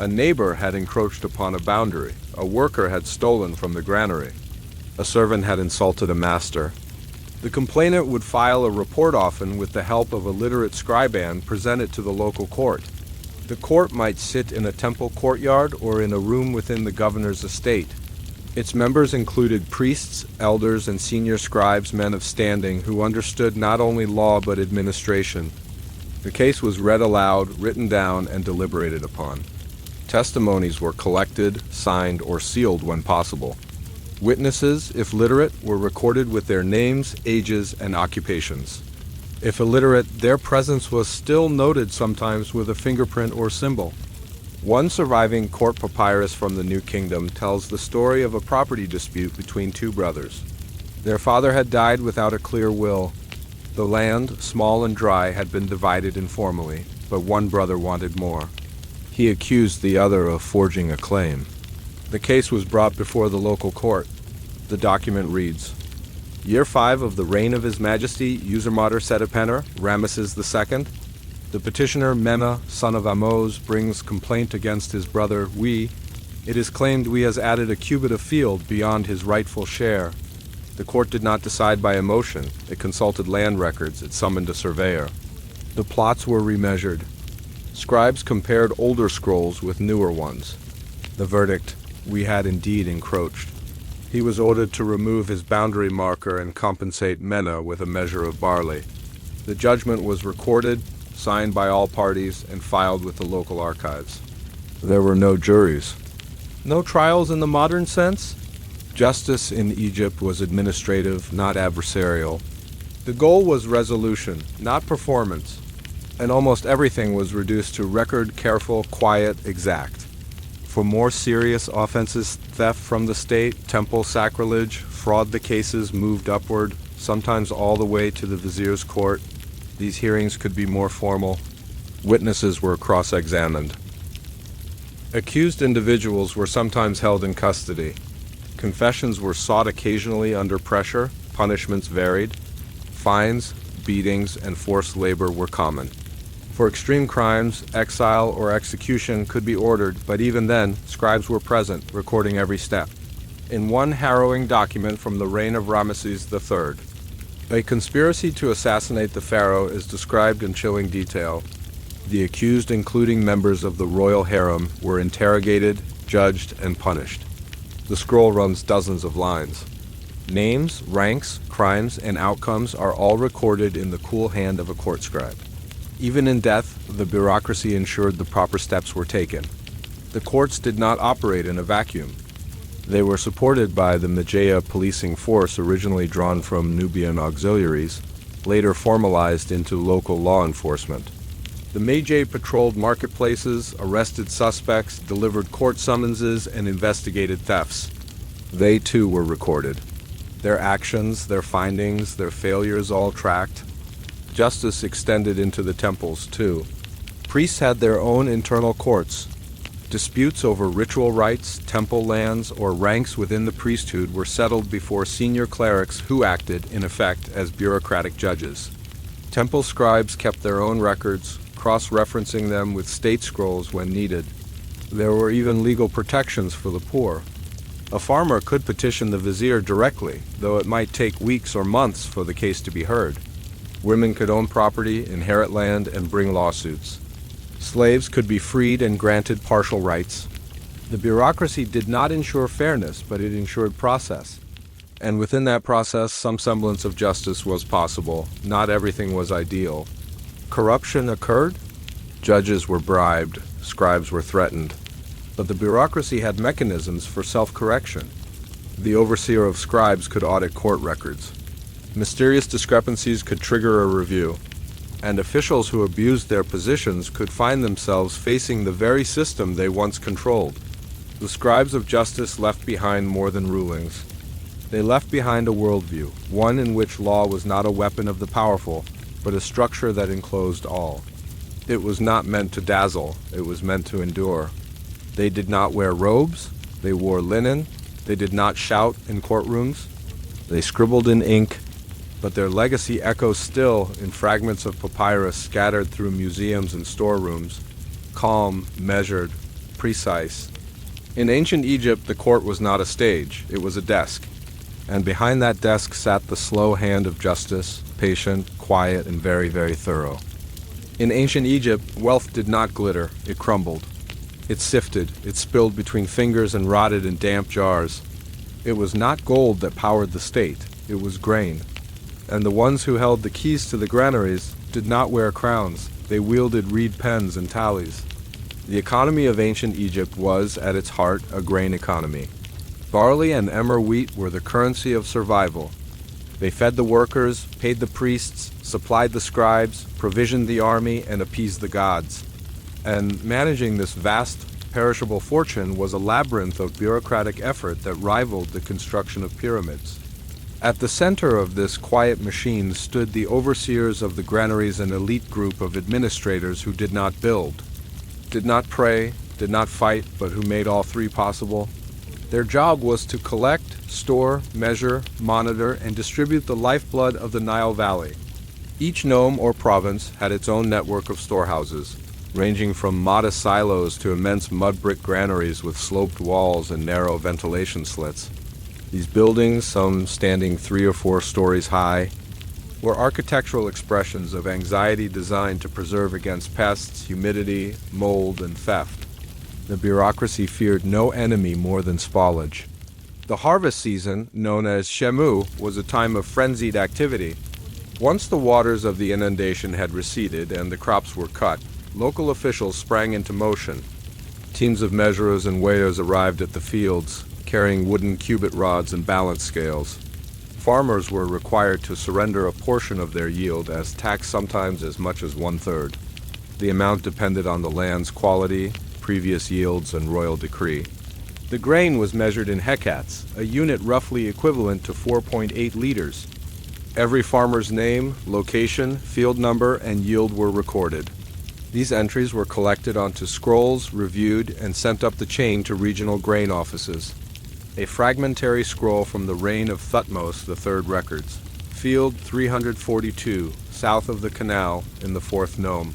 A neighbor had encroached upon a boundary. A worker had stolen from the granary. A servant had insulted a master. The complainant would file a report, often with the help of a literate scribe, and present it to the local court. The court might sit in a temple courtyard or in a room within the governor's estate. Its members included priests, elders, and senior scribes, men of standing who understood not only law but administration. The case was read aloud, written down, and deliberated upon. Testimonies were collected, signed, or sealed when possible. Witnesses, if literate, were recorded with their names, ages, and occupations. If illiterate, their presence was still noted, sometimes with a fingerprint or symbol. One surviving court papyrus from the New Kingdom tells the story of a property dispute between two brothers. Their father had died without a clear will. The land, small and dry, had been divided informally, but one brother wanted more. He accused the other of forging a claim. The case was brought before the local court. The document reads, Year 5 of the reign of His Majesty Usermater Setepener, Ramesses II, the petitioner Mena, son of Amos, brings complaint against his brother We. It is claimed We has added a cubit of field beyond his rightful share. The court did not decide by emotion. It consulted land records. It summoned a surveyor. The plots were remeasured. Scribes compared older scrolls with newer ones. The verdict, We had indeed encroached. He was ordered to remove his boundary marker and compensate Mena with a measure of barley. The judgment was recorded, signed by all parties, and filed with the local archives. There were no juries. No trials in the modern sense? Justice in Egypt was administrative, not adversarial. The goal was resolution, not performance, and almost everything was reduced to record, careful, quiet, exact. For more serious offenses, theft from the state, temple sacrilege, fraud, the cases moved upward, sometimes all the way to the vizier's court. These hearings could be more formal. Witnesses were cross-examined. Accused individuals were sometimes held in custody. Confessions were sought occasionally under pressure. Punishments varied. Fines, beatings, and forced labor were common. For extreme crimes, exile or execution could be ordered, but even then, scribes were present, recording every step. In one harrowing document from the reign of Ramesses III, a conspiracy to assassinate the pharaoh is described in chilling detail. The accused, including members of the royal harem, were interrogated, judged, and punished. The scroll runs dozens of lines. Names, ranks, crimes, and outcomes are all recorded in the cool hand of a court scribe. Even in death, the bureaucracy ensured the proper steps were taken. The courts did not operate in a vacuum. They were supported by the Medjaya policing force, originally drawn from Nubian auxiliaries, later formalized into local law enforcement. The Medjay patrolled marketplaces, arrested suspects, delivered court summonses, and investigated thefts. They too were recorded. Their actions, their findings, their failures all tracked. Justice extended into the temples, too. Priests had their own internal courts. Disputes over ritual rites, temple lands, or ranks within the priesthood were settled before senior clerics who acted, in effect, as bureaucratic judges. Temple scribes kept their own records, cross-referencing them with state scrolls when needed. There were even legal protections for the poor. A farmer could petition the vizier directly, though it might take weeks or months for the case to be heard. Women could own property, inherit land, and bring lawsuits. Slaves could be freed and granted partial rights. The bureaucracy did not ensure fairness, but it ensured process. And within that process, some semblance of justice was possible. Not everything was ideal. Corruption occurred. Judges were bribed. Scribes were threatened. But the bureaucracy had mechanisms for self-correction. The overseer of scribes could audit court records. Mysterious discrepancies could trigger a review. and officials who abused their positions could find themselves facing the very system they once controlled. The scribes of justice left behind more than rulings. They left behind a worldview, one in which law was not a weapon of the powerful, but a structure that enclosed all. It was not meant to dazzle, it was meant to endure. They did not wear robes, they wore linen, they did not shout in courtrooms, they scribbled in ink, but their legacy echoes still in fragments of papyrus scattered through museums and storerooms, calm, measured, precise. In ancient Egypt, the court was not a stage, it was a desk, and behind that desk sat the slow hand of justice, patient, quiet, and very, very thorough. In ancient Egypt, wealth did not glitter, it crumbled. It sifted, it spilled between fingers and rotted in damp jars. It was not gold that powered the state, it was grain. And the ones who held the keys to the granaries did not wear crowns, they wielded reed pens and tallies. The economy of ancient Egypt was, at its heart, a grain economy. Barley and emmer wheat were the currency of survival. They fed the workers, paid the priests, supplied the scribes, provisioned the army, and appeased the gods. And managing this vast, perishable fortune was a labyrinth of bureaucratic effort that rivaled the construction of pyramids. At the center of this quiet machine stood the overseers of the granaries, an elite group of administrators who did not build, did not pray, did not fight, but who made all three possible. Their job was to collect, store, measure, monitor, and distribute the lifeblood of the Nile Valley. Each nome or province had its own network of storehouses, ranging from modest silos to immense mud brick granaries with sloped walls and narrow ventilation slits. These buildings, some standing 3 or 4 stories high, were architectural expressions of anxiety designed to preserve against pests, humidity, mold, and theft. The bureaucracy feared no enemy more than spoilage. The harvest season, known as Shemu, was a time of frenzied activity. Once the waters of the inundation had receded and the crops were cut, local officials sprang into motion. Teams of measurers and weighers arrived at the fields, carrying wooden cubit rods and balance scales. Farmers were required to surrender a portion of their yield as tax, sometimes as much as 1/3. The amount depended on the land's quality, previous yields, and royal decree. The grain was measured in hecats, a unit roughly equivalent to 4.8 liters. Every farmer's name, location, field number, and yield were recorded. These entries were collected onto scrolls, reviewed, and sent up the chain to regional grain offices. A fragmentary scroll from the reign of Thutmose III records. Field 342, south of the canal, in the 4th nome.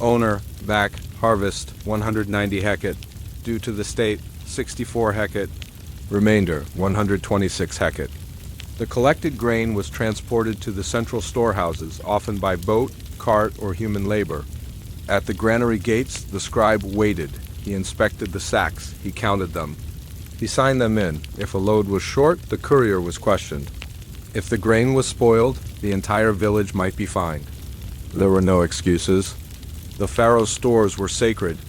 Owner, back, harvest, 190 hecate. Due to the state, 64 hecate. Remainder, 126 hecate. The collected grain was transported to the central storehouses, often by boat, cart, or human labor. At the granary gates, the scribe waited. He inspected the sacks. He counted them. He signed them in. If a load was short, the courier was questioned. If the grain was spoiled, the entire village might be fined. There were no excuses. The pharaoh's stores were sacred.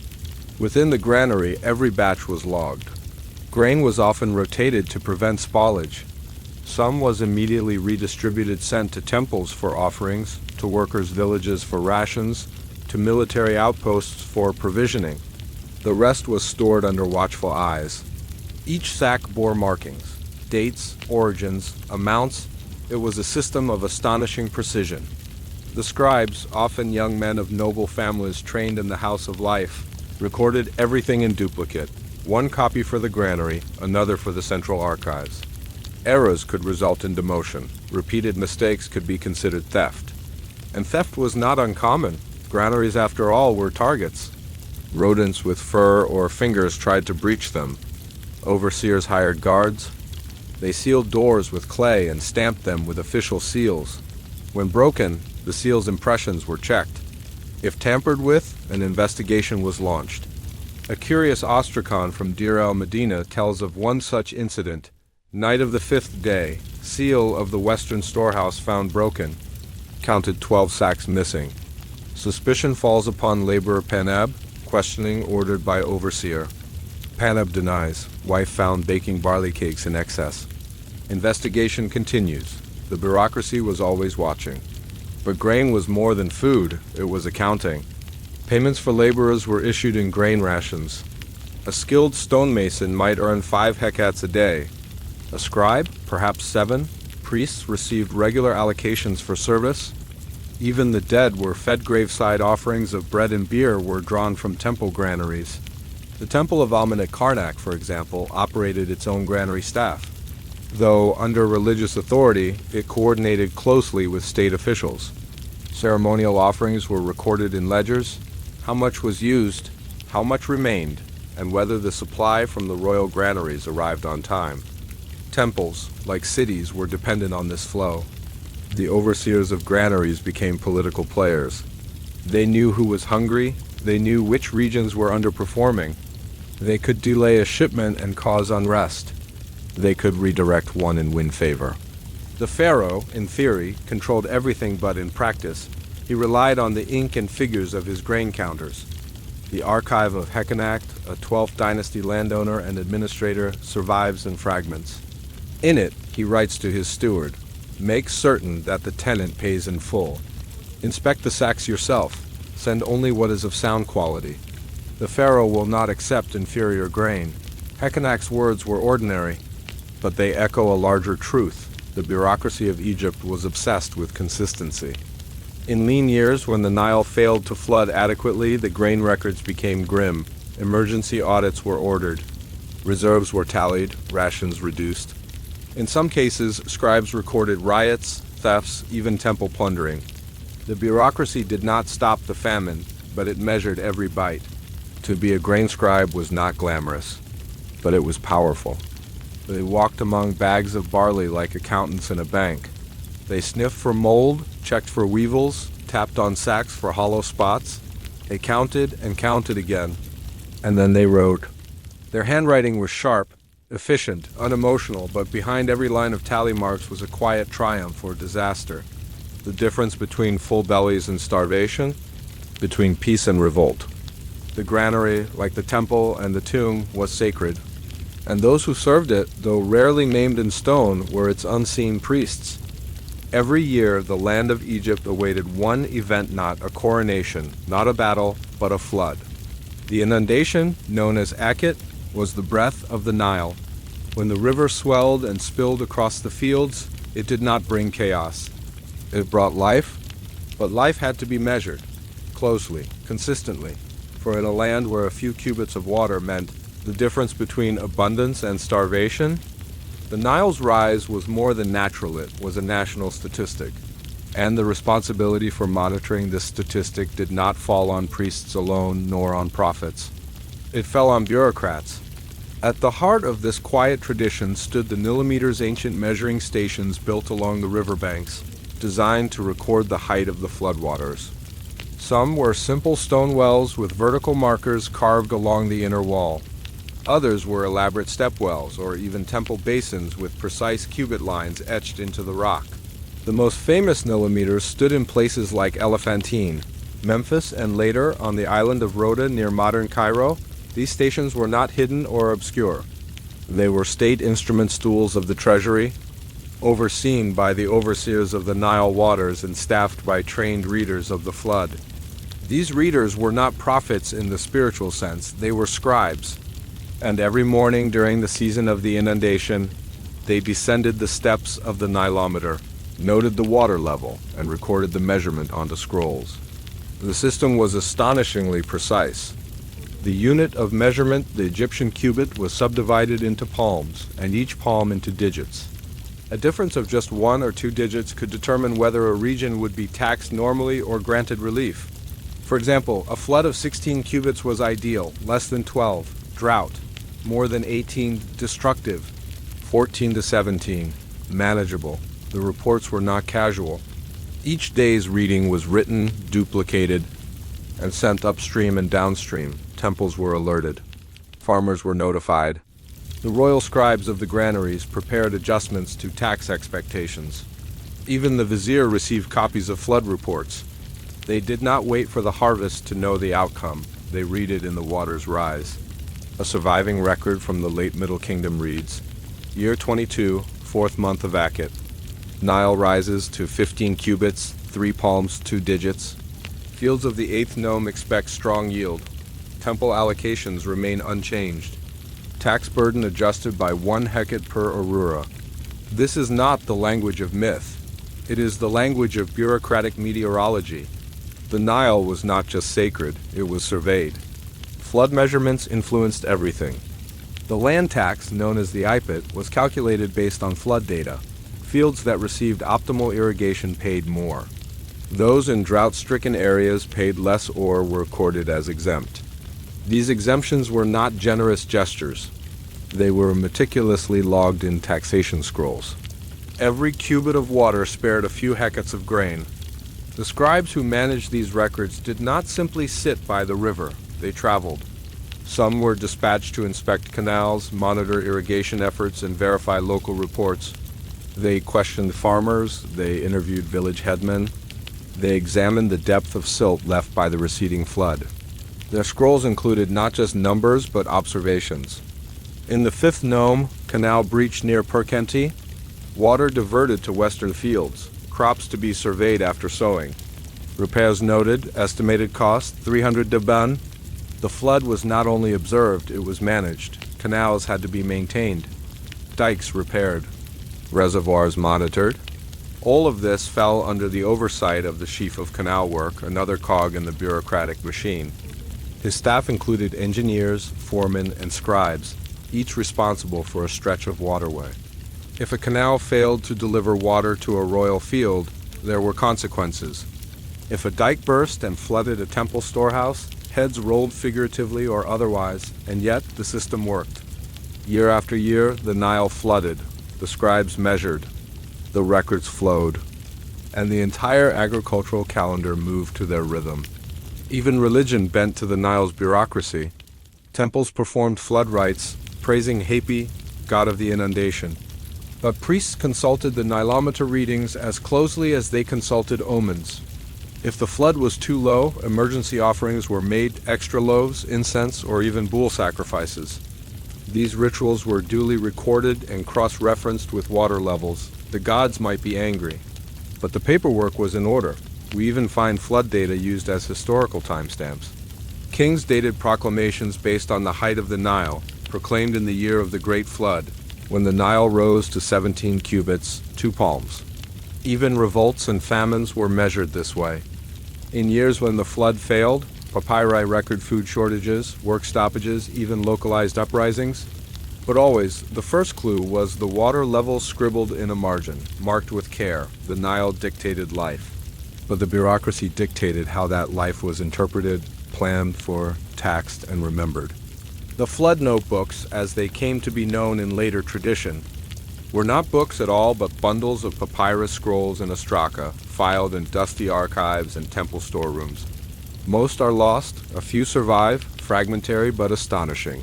Within the granary, every batch was logged. Grain was often rotated to prevent spoilage. Some was immediately redistributed, sent to temples for offerings, to workers' villages for rations, to military outposts for provisioning. The rest was stored under watchful eyes. Each sack bore markings, dates, origins, amounts. It was a system of astonishing precision. The scribes, often young men of noble families trained in the house of life, recorded everything in duplicate, one copy for the granary, another for the central archives. Errors could result in demotion. Repeated mistakes could be considered theft. And theft was not uncommon. Granaries, after all, were targets. Rodents with fur or fingers tried to breach them. Overseers hired guards. They sealed doors with clay and stamped them with official seals. When broken, the seal's impressions were checked. If tampered with, an investigation was launched. A curious ostrakhan from Deir el-Medina tells of one such incident. Night of the 5th day, seal of the western storehouse found broken. Counted 12 sacks missing. Suspicion falls upon laborer Paneb, questioning ordered by overseer. Paneb denies. Wife found baking barley cakes in excess. Investigation continues. The bureaucracy was always watching. But grain was more than food, it was accounting. Payments for laborers were issued in grain rations. A skilled stonemason might earn 5 hecats a day. A scribe, perhaps 7. Priests received regular allocations for service. Even the dead were fed. Graveside offerings of bread and beer were drawn from temple granaries. The temple of Amun at Karnak, for example, operated its own granary staff. Though under religious authority, it coordinated closely with state officials. Ceremonial offerings were recorded in ledgers. How much was used, how much remained, and whether the supply from the royal granaries arrived on time. Temples, like cities, were dependent on this flow. The overseers of granaries became political players. They knew who was hungry, they knew which regions were underperforming. They could delay a shipment and cause unrest. They could redirect one and win favor. The pharaoh, in theory, controlled everything, but in practice, he relied on the ink and figures of his grain counters. The archive of Hekenacht, a 12th dynasty landowner and administrator, survives in fragments. In it, he writes to his steward, "Make certain that the tenant pays in full. Inspect the sacks yourself. Send only what is of sound quality. The pharaoh will not accept inferior grain." Hekenacht's words were ordinary, but they echo a larger truth. The bureaucracy of Egypt was obsessed with consistency. In lean years, when the Nile failed to flood adequately, the grain records became grim. Emergency audits were ordered. Reserves were tallied, rations reduced. In some cases, scribes recorded riots, thefts, even temple plundering. The bureaucracy did not stop the famine, but it measured every bite. To be a grain scribe was not glamorous, but it was powerful. They walked among bags of barley like accountants in a bank. They sniffed for mold, checked for weevils, tapped on sacks for hollow spots. They counted and counted again, and then they wrote. Their handwriting was sharp, efficient, unemotional, but behind every line of tally marks was a quiet triumph or disaster. The difference between full bellies and starvation, between peace and revolt. The granary, like the temple and the tomb, was sacred, and those who served it, though rarely named in stone, were its unseen priests. Every year, the land of Egypt awaited one event, not a coronation, not a battle, but a flood. The inundation, known as Akhet, was the breath of the Nile. When the river swelled and spilled across the fields, it did not bring chaos. It brought life, but life had to be measured, closely, consistently, for in a land where a few cubits of water meant the difference between abundance and starvation, the Nile's rise was more than natural, it was a national statistic, and the responsibility for monitoring this statistic did not fall on priests alone nor on prophets. It fell on bureaucrats. At the heart of this quiet tradition stood the Nilometers, ancient measuring stations built along the riverbanks, designed to record the height of the floodwaters. Some were simple stone wells with vertical markers carved along the inner wall. Others were elaborate step wells, or even temple basins with precise cubit lines etched into the rock. The most famous nilometers stood in places like Elephantine, Memphis, and later on the island of Rhoda near modern Cairo. These stations were not hidden or obscure. They were state instrument stools of the treasury, overseen by the overseers of the Nile waters and staffed by trained readers of the flood. These readers were not prophets in the spiritual sense, they were scribes. And every morning during the season of the inundation, they descended the steps of the Nilometer, noted the water level, and recorded the measurement onto scrolls. The system was astonishingly precise. The unit of measurement, the Egyptian cubit, was subdivided into palms, and each palm into digits. A difference of just 1 or 2 digits could determine whether a region would be taxed normally or granted relief. For example, a flood of 16 cubits was ideal, less than 12, drought, more than 18, destructive, 14 to 17, manageable. The reports were not casual. Each day's reading was written, duplicated, and sent upstream and downstream. Temples were alerted. Farmers were notified. The royal scribes of the granaries prepared adjustments to tax expectations. Even the Vizier received copies of flood reports. They did not wait for the harvest to know the outcome. They read it in the water's rise. A surviving record from the late Middle Kingdom reads, Year 22, 4th month of Akhet. Nile rises to 15 cubits, 3 palms, 2 digits. Fields of the 8th nome expect strong yield. Temple allocations remain unchanged. Tax burden adjusted by 1 hecate per arura. This is not the language of myth. It is the language of bureaucratic meteorology. The Nile was not just sacred, it was surveyed. Flood measurements influenced everything. The land tax, known as the IPIT, was calculated based on flood data. Fields that received optimal irrigation paid more. Those in drought-stricken areas paid less or were recorded as exempt. These exemptions were not generous gestures. They were meticulously logged in taxation scrolls. Every cubit of water spared a few hecates of grain. The scribes who managed these records did not simply sit by the river, they traveled. Some were dispatched to inspect canals, monitor irrigation efforts, and verify local reports. They questioned farmers, they interviewed village headmen, they examined the depth of silt left by the receding flood. Their scrolls included not just numbers, but observations. In the 5th nome, canal breach near Perkenti, water diverted to western fields, crops to be surveyed after sowing. Repairs noted, estimated cost, 300 deban. The flood was not only observed, it was managed. Canals had to be maintained. Dikes repaired. Reservoirs monitored. All of this fell under the oversight of the Chief of Canal Work, another cog in the bureaucratic machine. His staff included engineers, foremen, and scribes, each responsible for a stretch of waterway. If a canal failed to deliver water to a royal field, there were consequences. If a dike burst and flooded a temple storehouse, heads rolled figuratively or otherwise, and yet the system worked. Year after year, the Nile flooded, the scribes measured, the records flowed, and the entire agricultural calendar moved to their rhythm. Even religion bent to the Nile's bureaucracy. Temples performed flood rites, praising Hapi, god of the inundation. But priests consulted the Nilometer readings as closely as they consulted omens. If the flood was too low, emergency offerings were made, extra loaves, incense, or even bull sacrifices. These rituals were duly recorded and cross-referenced with water levels. The gods might be angry, but the paperwork was in order. We even find flood data used as historical timestamps. Kings dated proclamations based on the height of the Nile, proclaimed in the year of the Great Flood, when the Nile rose to 17 cubits, 2 palms. Even revolts and famines were measured this way. In years when the flood failed, papyri record food shortages, work stoppages, even localized uprisings. But always, the first clue was the water level scribbled in a margin, marked with care. The Nile dictated life. But the bureaucracy dictated how that life was interpreted, planned for, taxed, and remembered. The flood notebooks, as they came to be known in later tradition, were not books at all but bundles of papyrus scrolls and ostraca, filed in dusty archives and temple storerooms. Most are lost, a few survive, fragmentary but astonishing.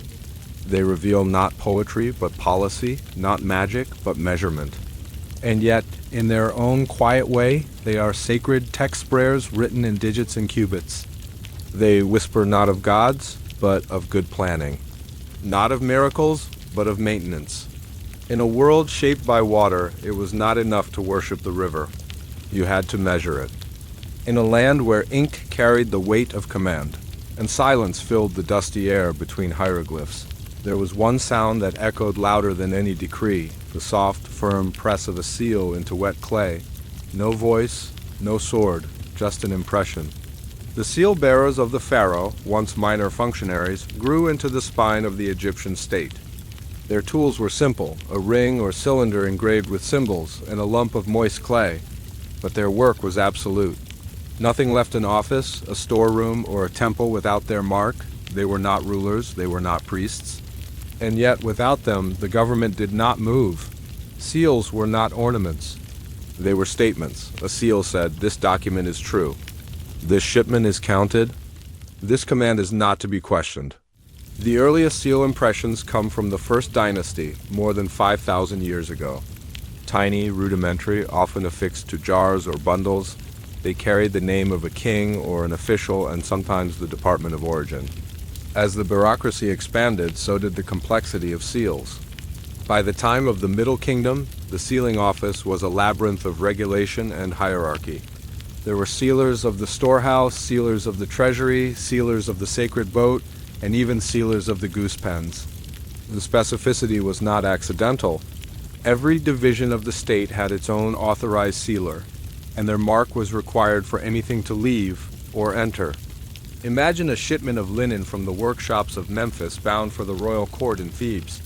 They reveal not poetry but policy, not magic but measurement. And yet, in their own quiet way, they are sacred text prayers written in digits and cubits. They whisper not of gods, but of good planning. Not of miracles, but of maintenance. In a world shaped by water, it was not enough to worship the river. You had to measure it. In a land where ink carried the weight of command, and silence filled the dusty air between hieroglyphs, there was one sound that echoed louder than any decree, the soft, firm press of a seal into wet clay. No voice, no sword, just an impression. The seal bearers of the pharaoh, once minor functionaries, grew into the spine of the Egyptian state. Their tools were simple, a ring or cylinder engraved with symbols and a lump of moist clay, but their work was absolute. Nothing left an office, a storeroom, or a temple without their mark. They were not rulers, they were not priests. And yet, without them, the government did not move. Seals were not ornaments. They were statements. A seal said, "This document is true. This shipment is counted. This command is not to be questioned." The earliest seal impressions come from the first dynasty, more than 5,000 years ago. Tiny, rudimentary, often affixed to jars or bundles, they carried the name of a king or an official and sometimes the department of origin. As the bureaucracy expanded, so did the complexity of seals. By the time of the Middle Kingdom, the sealing office was a labyrinth of regulation and hierarchy. There were sealers of the storehouse, sealers of the treasury, sealers of the sacred boat, and even sealers of the goose pens. The specificity was not accidental. Every division of the state had its own authorized sealer, and their mark was required for anything to leave or enter. Imagine a shipment of linen from the workshops of Memphis bound for the royal court in Thebes.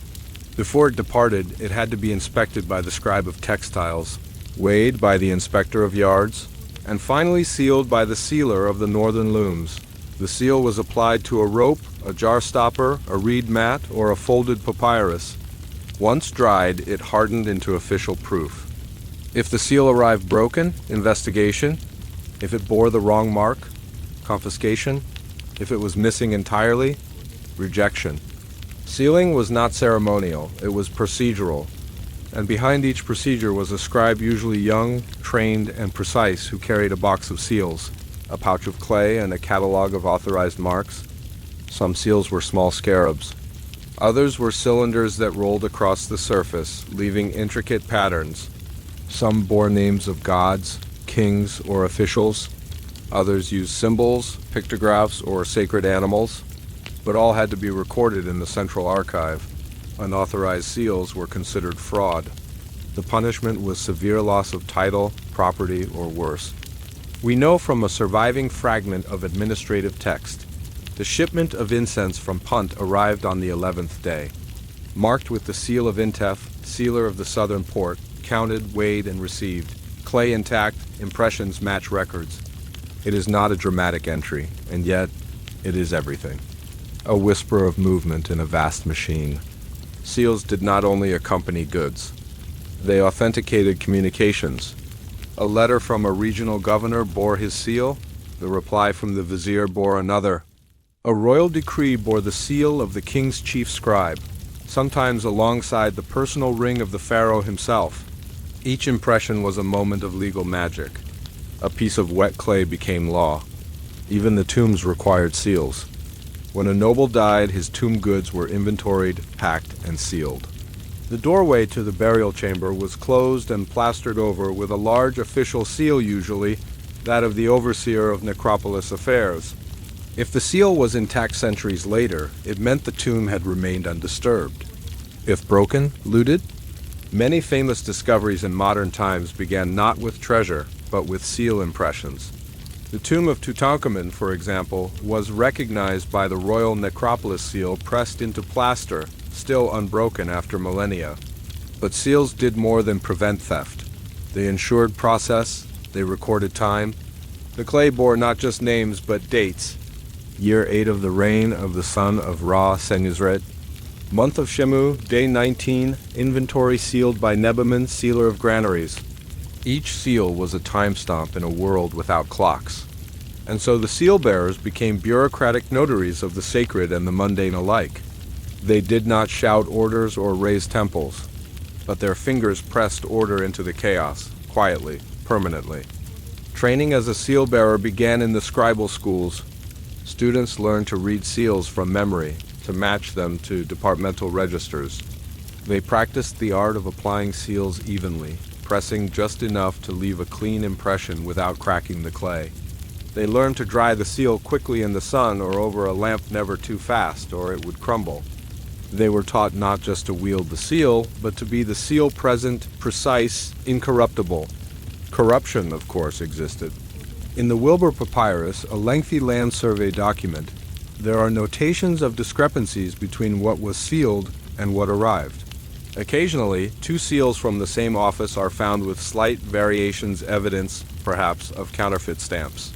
Before it departed, it had to be inspected by the scribe of textiles, weighed by the inspector of yards, and finally sealed by the sealer of the northern looms. The seal was applied to a rope, a jar stopper, a reed mat, or a folded papyrus. Once dried, it hardened into official proof. If the seal arrived broken, investigation. If it bore the wrong mark, confiscation. If it was missing entirely, rejection. Sealing was not ceremonial, it was procedural. And behind each procedure was a scribe, usually young, trained, and precise, who carried a box of seals, a pouch of clay, and a catalog of authorized marks. Some seals were small scarabs. Others were cylinders that rolled across the surface, leaving intricate patterns. Some bore names of gods, kings, or officials. Others used symbols, pictographs, or sacred animals, but all had to be recorded in the central archive. Unauthorized seals were considered fraud. The punishment was severe loss of title, property, or worse. We know from a surviving fragment of administrative text. The shipment of incense from Punt arrived on the 11th day. Marked with the seal of Intef, sealer of the southern port, counted, weighed, and received. Clay intact, impressions match records. It is not a dramatic entry, and yet it is everything. A whisper of movement in a vast machine. Seals did not only accompany goods. They authenticated communications. A letter from a regional governor bore his seal. The reply from the Vizier bore another. A royal decree bore the seal of the king's chief scribe, sometimes alongside the personal ring of the pharaoh himself. Each impression was a moment of legal magic. A piece of wet clay became law. Even the tombs required seals. When a noble died, his tomb goods were inventoried, packed, and sealed. The doorway to the burial chamber was closed and plastered over with a large official seal, usually that of the overseer of necropolis affairs. If the seal was intact centuries later, it meant the tomb had remained undisturbed. If broken, looted? Many famous discoveries in modern times began not with treasure, but with seal impressions. The tomb of Tutankhamun, for example, was recognized by the royal necropolis seal pressed into plaster, still unbroken after millennia. But seals did more than prevent theft. They ensured process, they recorded time. The clay bore not just names, but dates. Year 8 of the reign of the son of Ra Senusret. Month of Shemu, day 19, inventory sealed by Nebaman, sealer of granaries. Each seal was a time stamp in a world without clocks. And so the seal bearers became bureaucratic notaries of the sacred and the mundane alike. They did not shout orders or raise temples, but their fingers pressed order into the chaos, quietly, permanently. Training as a seal bearer began in the scribal schools. Students learned to read seals from memory, to match them to departmental registers. They practiced the art of applying seals evenly, pressing just enough to leave a clean impression without cracking the clay. They learned to dry the seal quickly in the sun or over a lamp never too fast, or it would crumble. They were taught not just to wield the seal, but to be the seal present, precise, incorruptible. Corruption, of course, existed. In the Wilbur Papyrus, a lengthy land survey document, there are notations of discrepancies between what was sealed and what arrived. Occasionally, two seals from the same office are found with slight variations, evidence, perhaps, of counterfeit stamps.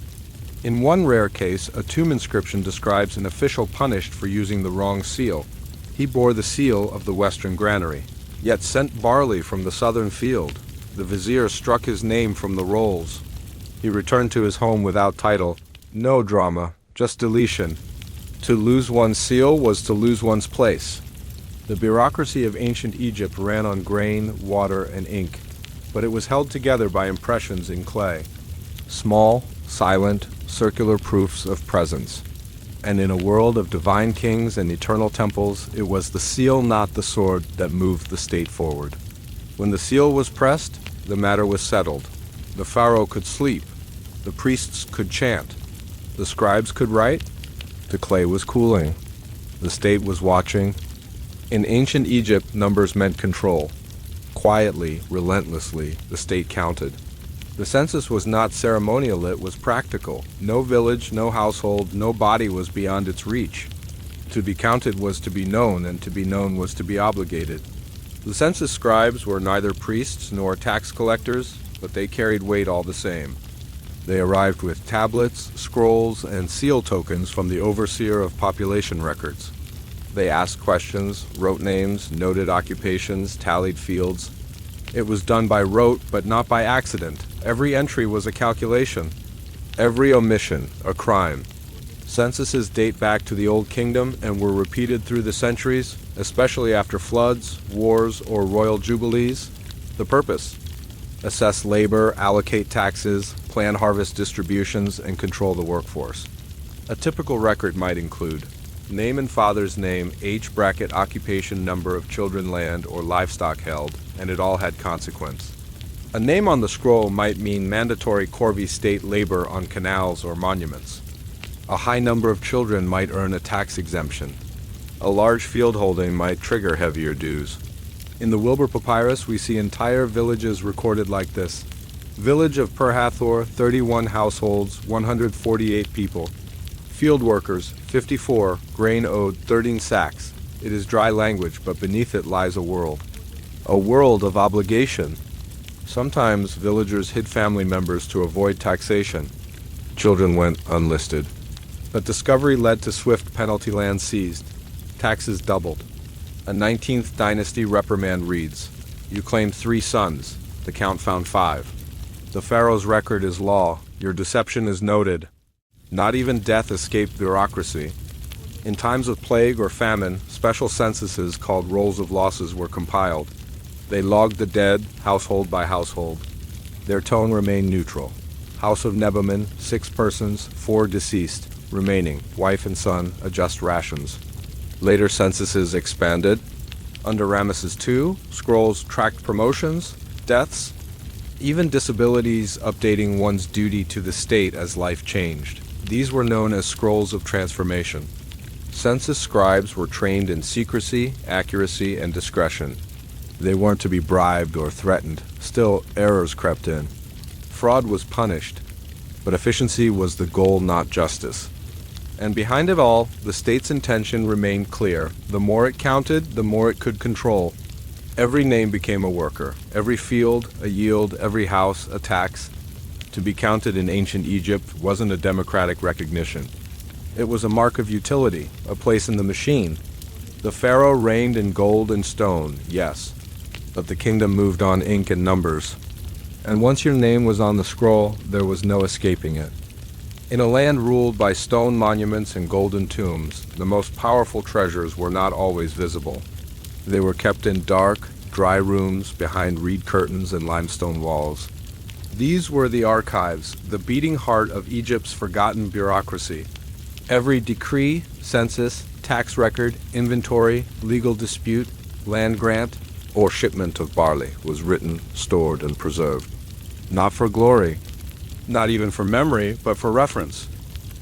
In one rare case, a tomb inscription describes an official punished for using the wrong seal. He bore the seal of the western granary, yet sent barley from the southern field. The Vizier struck his name from the rolls. He returned to his home without title. No drama, just deletion. To lose one's seal was to lose one's place. The bureaucracy of ancient Egypt ran on grain, water, and ink, but it was held together by impressions in clay. Small, silent, circular proofs of presence. And in a world of divine kings and eternal temples, it was the seal, not the sword, that moved the state forward. When the seal was pressed, the matter was settled. The pharaoh could sleep. The priests could chant. The scribes could write. The clay was cooling. The state was watching. In ancient Egypt, numbers meant control. Quietly, relentlessly, the state counted. The census was not ceremonial, it was practical. No village, no household, no body was beyond its reach. To be counted was to be known, and to be known was to be obligated. The census scribes were neither priests nor tax collectors, but they carried weight all the same. They arrived with tablets, scrolls, and seal tokens from the overseer of population records. They asked questions, wrote names, noted occupations, tallied fields. It was done by rote, but not by accident. Every entry was a calculation. Every omission, a crime. Censuses date back to the Old Kingdom and were repeated through the centuries, especially after floods, wars, or royal jubilees. The purpose: assess labor, allocate taxes, plan harvest distributions, and control the workforce. A typical record might include name and father's name, age bracket, occupation, number of children, land, or livestock held, and it all had consequence. A name on the scroll might mean mandatory corvée state labor on canals or monuments. A high number of children might earn a tax exemption. A large field holding might trigger heavier dues. In the Wilbur Papyrus, we see entire villages recorded like this. Village of Per-Hathor, 31 households, 148 people. Field workers, 54, grain owed, 13 sacks. It is dry language, but beneath it lies a world. A world of obligation. Sometimes villagers hid family members to avoid taxation. Children went unlisted. But discovery led to swift penalty land seized. Taxes doubled. A 19th dynasty reprimand reads, "You claimed 3 sons. The count found 5. The pharaoh's record is law. Your deception is noted." Not even death escaped bureaucracy. In times of plague or famine, special censuses called rolls of losses were compiled. They logged the dead, household by household. Their tone remained neutral. House of Nebamin, 6 persons, 4 deceased. Remaining, wife and son, adjust rations. Later censuses expanded. Under Ramesses II, scrolls tracked promotions, deaths, even disabilities, updating one's duty to the state as life changed. These were known as scrolls of transformation. Census scribes were trained in secrecy, accuracy, and discretion. They weren't to be bribed or threatened. Still, errors crept in. Fraud was punished, but efficiency was the goal, not justice. And behind it all, the state's intention remained clear. The more it counted, the more it could control. Every name became a worker, every field a yield, every house a tax. To be counted in ancient Egypt wasn't a democratic recognition. It was a mark of utility, a place in the machine. The pharaoh reigned in gold and stone, yes, but the kingdom moved on ink and numbers. And once your name was on the scroll, there was no escaping it. In a land ruled by stone monuments and golden tombs, the most powerful treasures were not always visible. They were kept in dark, dry rooms behind reed curtains and limestone walls. These were the archives, the beating heart of Egypt's forgotten bureaucracy. Every decree, census, tax record, inventory, legal dispute, land grant, or shipment of barley was written, stored, and preserved. Not for glory, not even for memory, but for reference.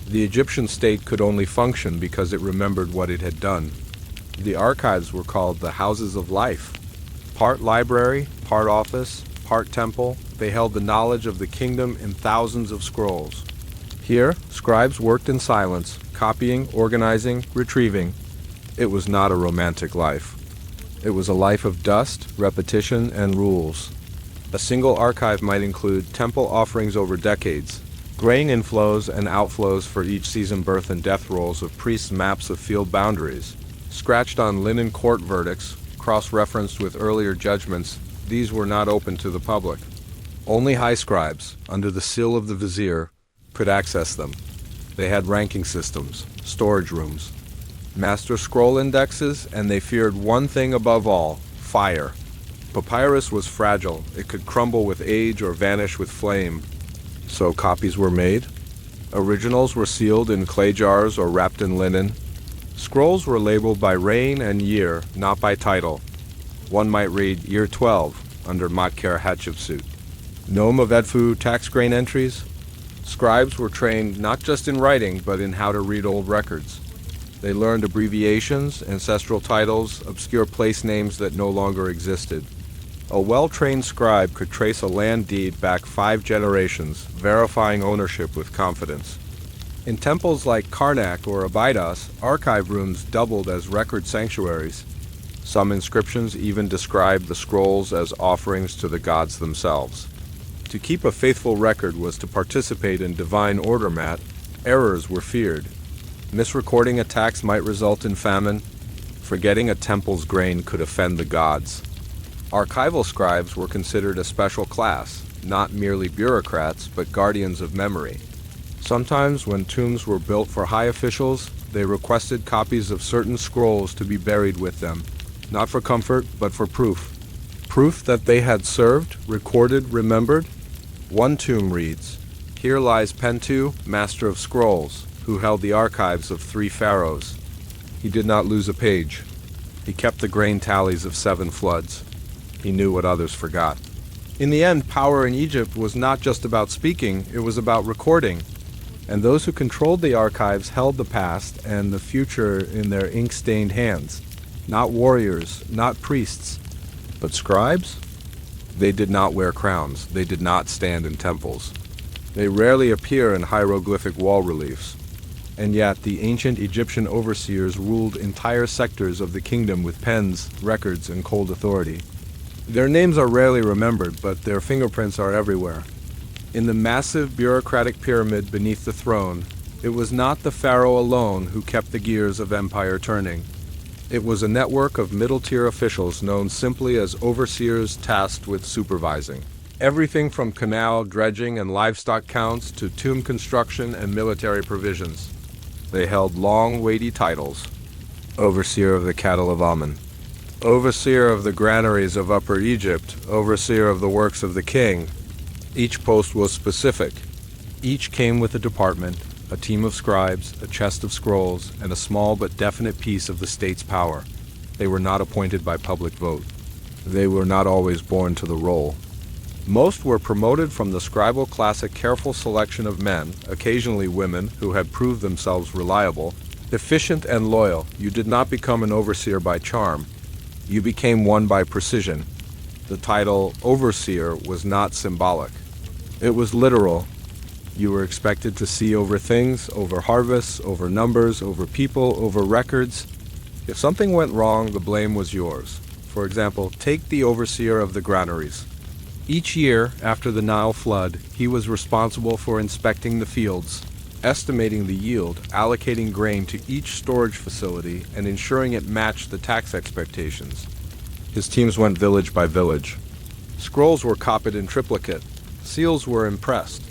The Egyptian state could only function because it remembered what it had done. The archives were called the houses of life. Part library, part office, part temple, they held the knowledge of the kingdom in thousands of scrolls. Here, scribes worked in silence, copying, organizing, retrieving. It was not a romantic life. It was a life of dust, repetition, and rules. A single archive might include temple offerings over decades, grain inflows and outflows for each season, birth and death rolls of priests' maps of field boundaries. Scratched on linen court verdicts, cross-referenced with earlier judgments, these were not open to the public. Only high scribes, under the seal of the Vizier, could access them. They had ranking systems, storage rooms, master scroll indexes, and they feared one thing above all: fire. Papyrus was fragile. It could crumble with age or vanish with flame. So copies were made. Originals were sealed in clay jars or wrapped in linen. Scrolls were labeled by reign and year, not by title. One might read Year 12 under Matker Hatshepsut. Nome of Edfu tax grain entries. Scribes were trained not just in writing, but in how to read old records. They learned abbreviations, ancestral titles, obscure place names that no longer existed. A well-trained scribe could trace a land deed back 5 generations, verifying ownership with confidence. In temples like Karnak or Abydos, archive rooms doubled as record sanctuaries. Some inscriptions even describe the scrolls as offerings to the gods themselves. To keep a faithful record was to participate in divine order. Errors were feared. Misrecording attacks might result in famine. Forgetting a temple's grain could offend the gods. Archival scribes were considered a special class, not merely bureaucrats, but guardians of memory. Sometimes, when tombs were built for high officials, they requested copies of certain scrolls to be buried with them, not for comfort, but for proof. Proof that they had served, recorded, remembered. One tomb reads, "Here lies Pentu, master of scrolls, who held the archives of 3 pharaohs. He did not lose a page. He kept the grain tallies of 7 floods. He knew what others forgot." In the end, power in Egypt was not just about speaking, it was about recording. And those who controlled the archives held the past and the future in their ink-stained hands. Not warriors, not priests, but scribes? They did not wear crowns. They did not stand in temples. They rarely appear in hieroglyphic wall reliefs. And yet, the ancient Egyptian overseers ruled entire sectors of the kingdom with pens, records, and cold authority. Their names are rarely remembered, but their fingerprints are everywhere. In the massive bureaucratic pyramid beneath the throne, it was not the pharaoh alone who kept the gears of empire turning. It was a network of middle-tier officials known simply as overseers tasked with supervising. Everything from canal dredging and livestock counts to tomb construction and military provisions. They held long, weighty titles. Overseer of the cattle of Ammon, overseer of the granaries of Upper Egypt, overseer of the works of the king. Each post was specific. Each came with a department, a team of scribes, a chest of scrolls, and a small but definite piece of the state's power. They were not appointed by public vote. They were not always born to the role. Most were promoted from the scribal classic careful selection of men, occasionally women, who had proved themselves reliable, efficient and loyal. You did not become an overseer by charm. You became one by precision. The title overseer was not symbolic. It was literal. You were expected to see over things, over harvests, over numbers, over people, over records. If something went wrong, the blame was yours. For example, take the overseer of the granaries. Each year, after the Nile flood, he was responsible for inspecting the fields, estimating the yield, allocating grain to each storage facility, and ensuring it matched the tax expectations. His teams went village by village. Scrolls were copied in triplicate. Seals were impressed.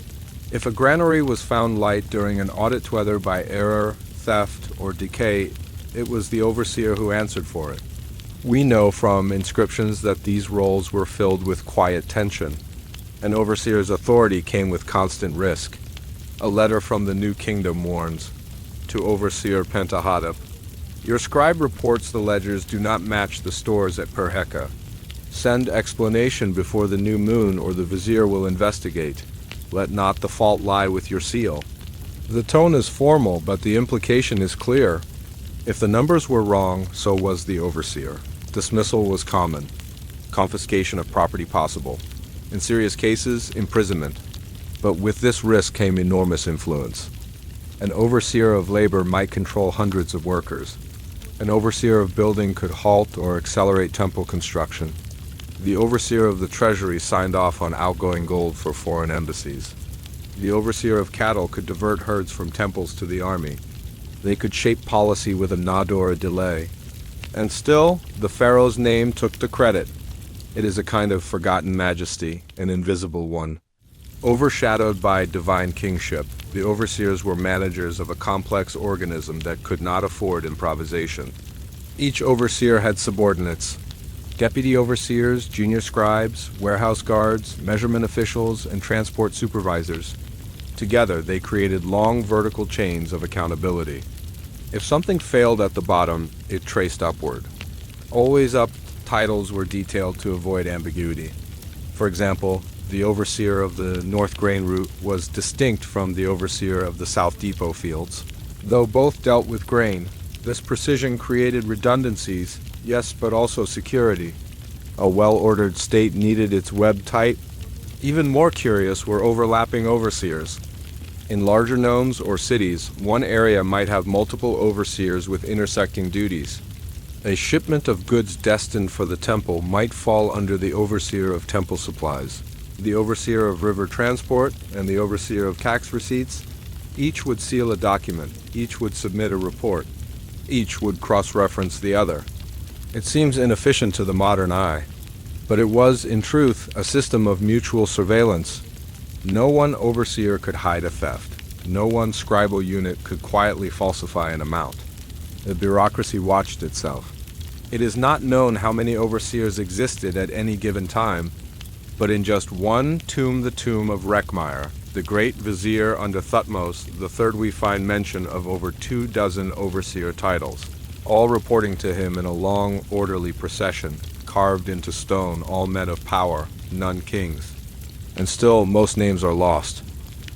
If a granary was found light during an audit, whether by error, theft, or decay, it was the overseer who answered for it. We know from inscriptions that these roles were filled with quiet tension. An overseer's authority came with constant risk. A letter from the New Kingdom warns, to Overseer Pentahotep, "Your scribe reports the ledgers do not match the stores at Perheka. Send explanation before the new moon or the Vizier will investigate. Let not the fault lie with your seal." The tone is formal, but the implication is clear. If the numbers were wrong, so was the overseer. Dismissal was common. Confiscation of property possible. In serious cases, imprisonment. But with this risk came enormous influence. An overseer of labor might control hundreds of workers. An overseer of building could halt or accelerate temple construction. The overseer of the treasury signed off on outgoing gold for foreign embassies. The overseer of cattle could divert herds from temples to the army. They could shape policy with a nod or a delay. And still, the pharaoh's name took the credit. It is a kind of forgotten majesty, an invisible one. Overshadowed by divine kingship, the overseers were managers of a complex organism that could not afford improvisation. Each overseer had subordinates: deputy overseers, junior scribes, warehouse guards, measurement officials, and transport supervisors. Together, they created long vertical chains of accountability. If something failed at the bottom, it traced upward. Always up, titles were detailed to avoid ambiguity. For example, the overseer of the North Grain route, was distinct from the overseer of the South Depot fields. Though both dealt with grain, this precision created redundancies, yes, but also security. A well-ordered state needed its web tight. Even more curious were overlapping overseers. In larger nomes or cities, one area might have multiple overseers with intersecting duties. A shipment of goods destined for the temple might fall under the overseer of temple supplies, the overseer of river transport, and the overseer of tax receipts. Each would seal a document, each would submit a report, each would cross-reference the other. It seems inefficient to the modern eye, but it was, in truth, a system of mutual surveillance. No one overseer could hide a theft. No one scribal unit could quietly falsify an amount. The bureaucracy watched itself. It is not known how many overseers existed at any given time, but in just one tomb, the tomb of Reckmeyer, the great Vizier under Thutmose III, we find mention of over 24 overseer titles, all reporting to him in a long, orderly procession, carved into stone, all men of power, none kings. And still, most names are lost.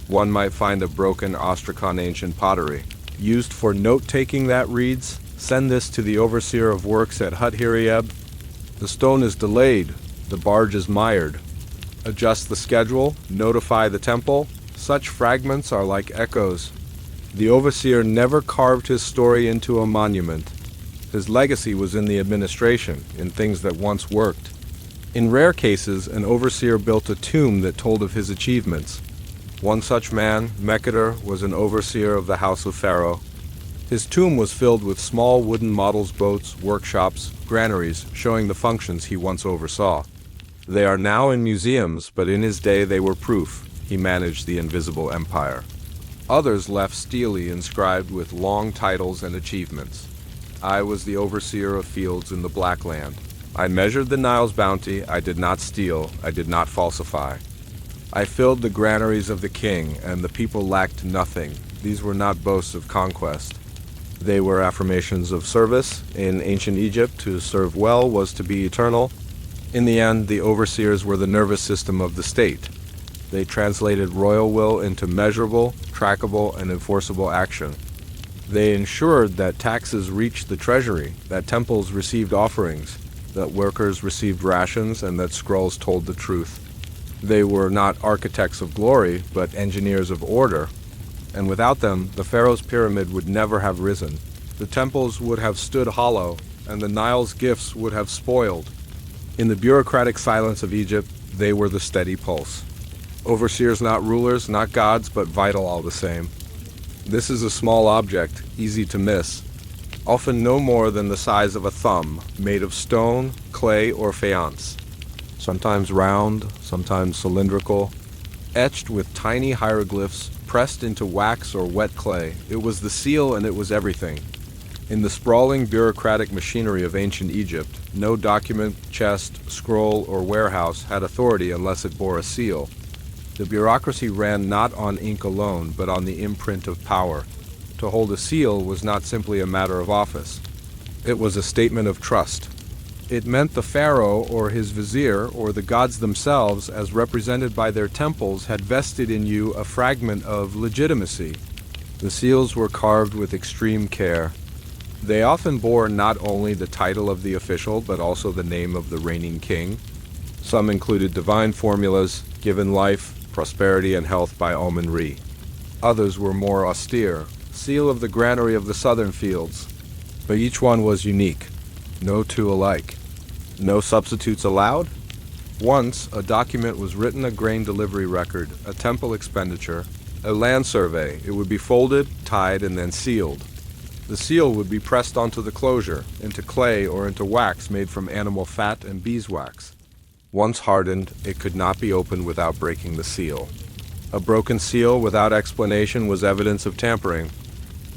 One might find a broken Ostrakhan ancient pottery, used for note-taking that reads, "Send this to the overseer of works at Hut-Hirieb. The stone is delayed, the barge is mired. Adjust the schedule, notify the temple." Such fragments are like echoes. The overseer never carved his story into a monument. His legacy was in the administration, in things that once worked. In rare cases, an overseer built a tomb that told of his achievements. One such man, Mekeder, was an overseer of the house of Pharaoh. His tomb was filled with small wooden models, boats, workshops, granaries, showing the functions he once oversaw. They are now in museums, but in his day they were proof he managed the invisible empire. Others left steely inscribed with long titles and achievements. I was the overseer of fields in the Black Land. I measured the Nile's bounty, I did not steal, I did not falsify. I filled the granaries of the king, and the people lacked nothing. These were not boasts of conquest. They were affirmations of service. In ancient Egypt, to serve well was to be eternal. In the end, the overseers were the nervous system of the state. They translated royal will into measurable, trackable, and enforceable action. They ensured that taxes reached the treasury, that temples received offerings, that workers received rations, and that scrolls told the truth. They were not architects of glory, but engineers of order, and without them, the pharaoh's pyramid would never have risen. The temples would have stood hollow, and the Nile's gifts would have spoiled. In the bureaucratic silence of Egypt, they were the steady pulse. Overseers not rulers, not gods, but vital all the same. This is a small object, easy to miss, often no more than the size of a thumb, made of stone, clay, or faience. Sometimes round, sometimes cylindrical, etched with tiny hieroglyphs, pressed into wax or wet clay. It was the seal and it was everything. In the sprawling bureaucratic machinery of ancient Egypt, no document, chest, scroll, or warehouse had authority unless it bore a seal. The bureaucracy ran not on ink alone, but on the imprint of power. To hold a seal was not simply a matter of office. It was a statement of trust. It meant the pharaoh or his vizier or the gods themselves, as represented by their temples, had vested in you a fragment of legitimacy. The seals were carved with extreme care. They often bore not only the title of the official, but also the name of the reigning king. Some included divine formulas, given life, prosperity, and health by Omen-Re. Others were more austere, seal of the granary of the southern fields. But each one was unique, no two alike. No substitutes allowed? Once, a document was written, a grain delivery record, a temple expenditure, a land survey. It would be folded, tied, and then sealed. The seal would be pressed onto the closure, into clay or into wax made from animal fat and beeswax. Once hardened, it could not be opened without breaking the seal. A broken seal without explanation was evidence of tampering.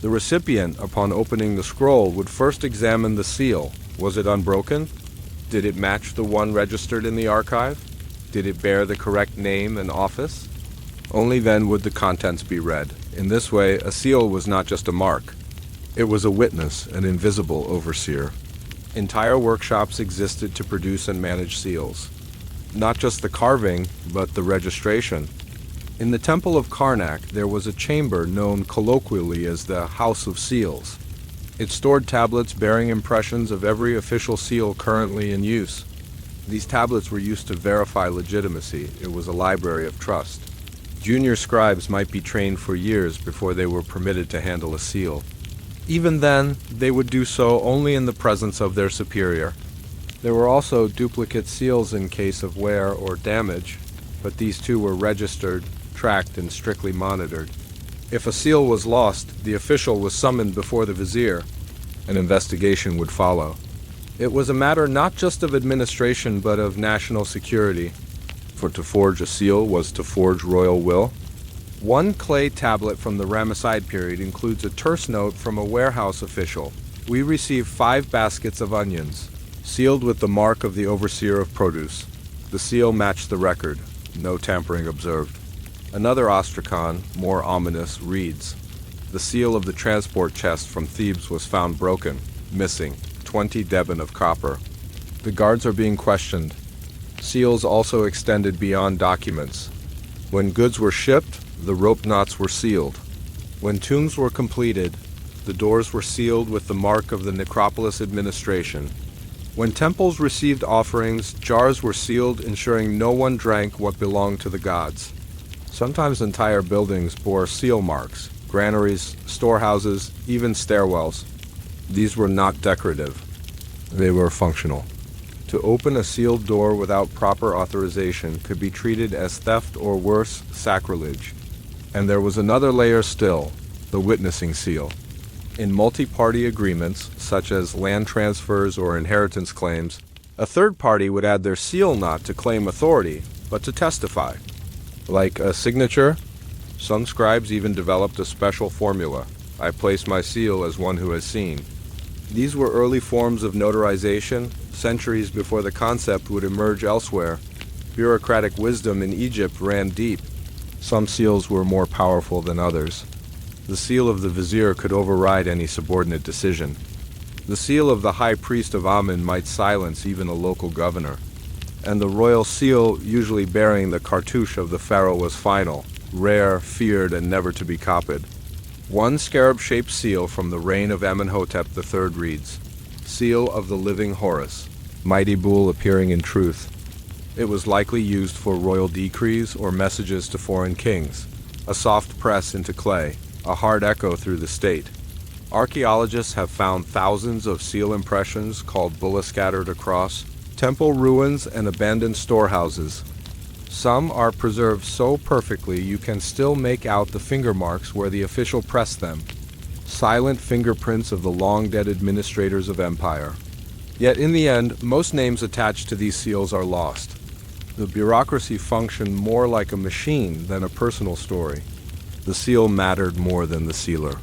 The recipient, upon opening the scroll, would first examine the seal. Was it unbroken? Did it match the one registered in the archive? Did it bear the correct name and office? Only then would the contents be read. In this way, a seal was not just a mark. It was a witness, an invisible overseer. Entire workshops existed to produce and manage seals. not just the carving, but the registration. In the Temple of Karnak, there was a chamber known colloquially as the House of Seals. It stored tablets bearing impressions of every official seal currently in use. These tablets were used to verify legitimacy. It was a library of trust. Junior scribes might be trained for years before they were permitted to handle a seal. Even then, they would do so only in the presence of their superior. There were also duplicate seals in case of wear or damage, but these too were registered, tracked, and strictly monitored. If a seal was lost, the official was summoned before the Vizier. An investigation would follow. It was a matter not just of administration but of national security, for to forge a seal was to forge royal will. One clay tablet from the Ramesside period includes a terse note from a warehouse official. We received 5 baskets of onions, sealed with the mark of the overseer of produce. The seal matched the record. No tampering observed. Another ostracon, more ominous, reads, "The seal of the transport chest from Thebes was found broken, missing, 20 deben of copper." The guards are being questioned. Seals also extended beyond documents. When goods were shipped, the rope knots were sealed. When tombs were completed, the doors were sealed with the mark of the necropolis administration. When temples received offerings, jars were sealed, ensuring no one drank what belonged to the gods. Sometimes entire buildings bore seal marks, granaries, storehouses, even stairwells. These were not decorative. They were functional. To open a sealed door without proper authorization could be treated as theft or worse, sacrilege. And there was another layer still, the witnessing seal. In multi-party agreements, such as land transfers or inheritance claims, a third party would add their seal not to claim authority, but to testify. Like a signature, some scribes even developed a special formula. I place my seal as one who has seen. These were early forms of notarization, centuries before the concept would emerge elsewhere. Bureaucratic wisdom in Egypt ran deep. Some seals were more powerful than others. The seal of the Vizier could override any subordinate decision. The seal of the high priest of Amun might silence even a local governor. And the royal seal, usually bearing the cartouche of the pharaoh, was final, rare, feared, and never to be copied. One scarab-shaped seal from the reign of Amenhotep III reads, "Seal of the living Horus, mighty bull appearing in truth." It was likely used for royal decrees or messages to foreign kings, a soft press into clay, a hard echo through the state. Archaeologists have found thousands of seal impressions called bulla scattered across temple ruins and abandoned storehouses. Some are preserved so perfectly you can still make out the finger marks where the official pressed them, silent fingerprints of the long-dead administrators of empire. Yet in the end, most names attached to these seals are lost. The bureaucracy functioned more like a machine than a personal story. The seal mattered more than the sealer.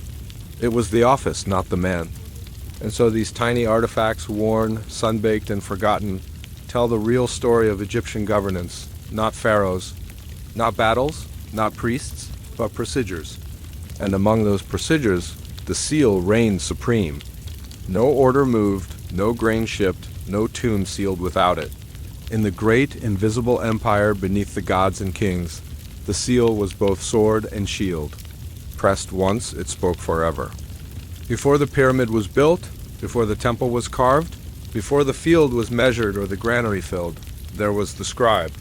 It was the office, not the man. And so these tiny artifacts, worn, sun-baked, and forgotten, tell the real story of Egyptian governance, not pharaohs, not battles, not priests, but procedures. And among those procedures, the seal reigned supreme. No order moved, no grain shipped, no tomb sealed without it. In the great, invisible empire beneath the gods and kings, the seal was both sword and shield. Pressed once, it spoke forever. Before the pyramid was built, before the temple was carved, before the field was measured or the granary filled, there was the scribe.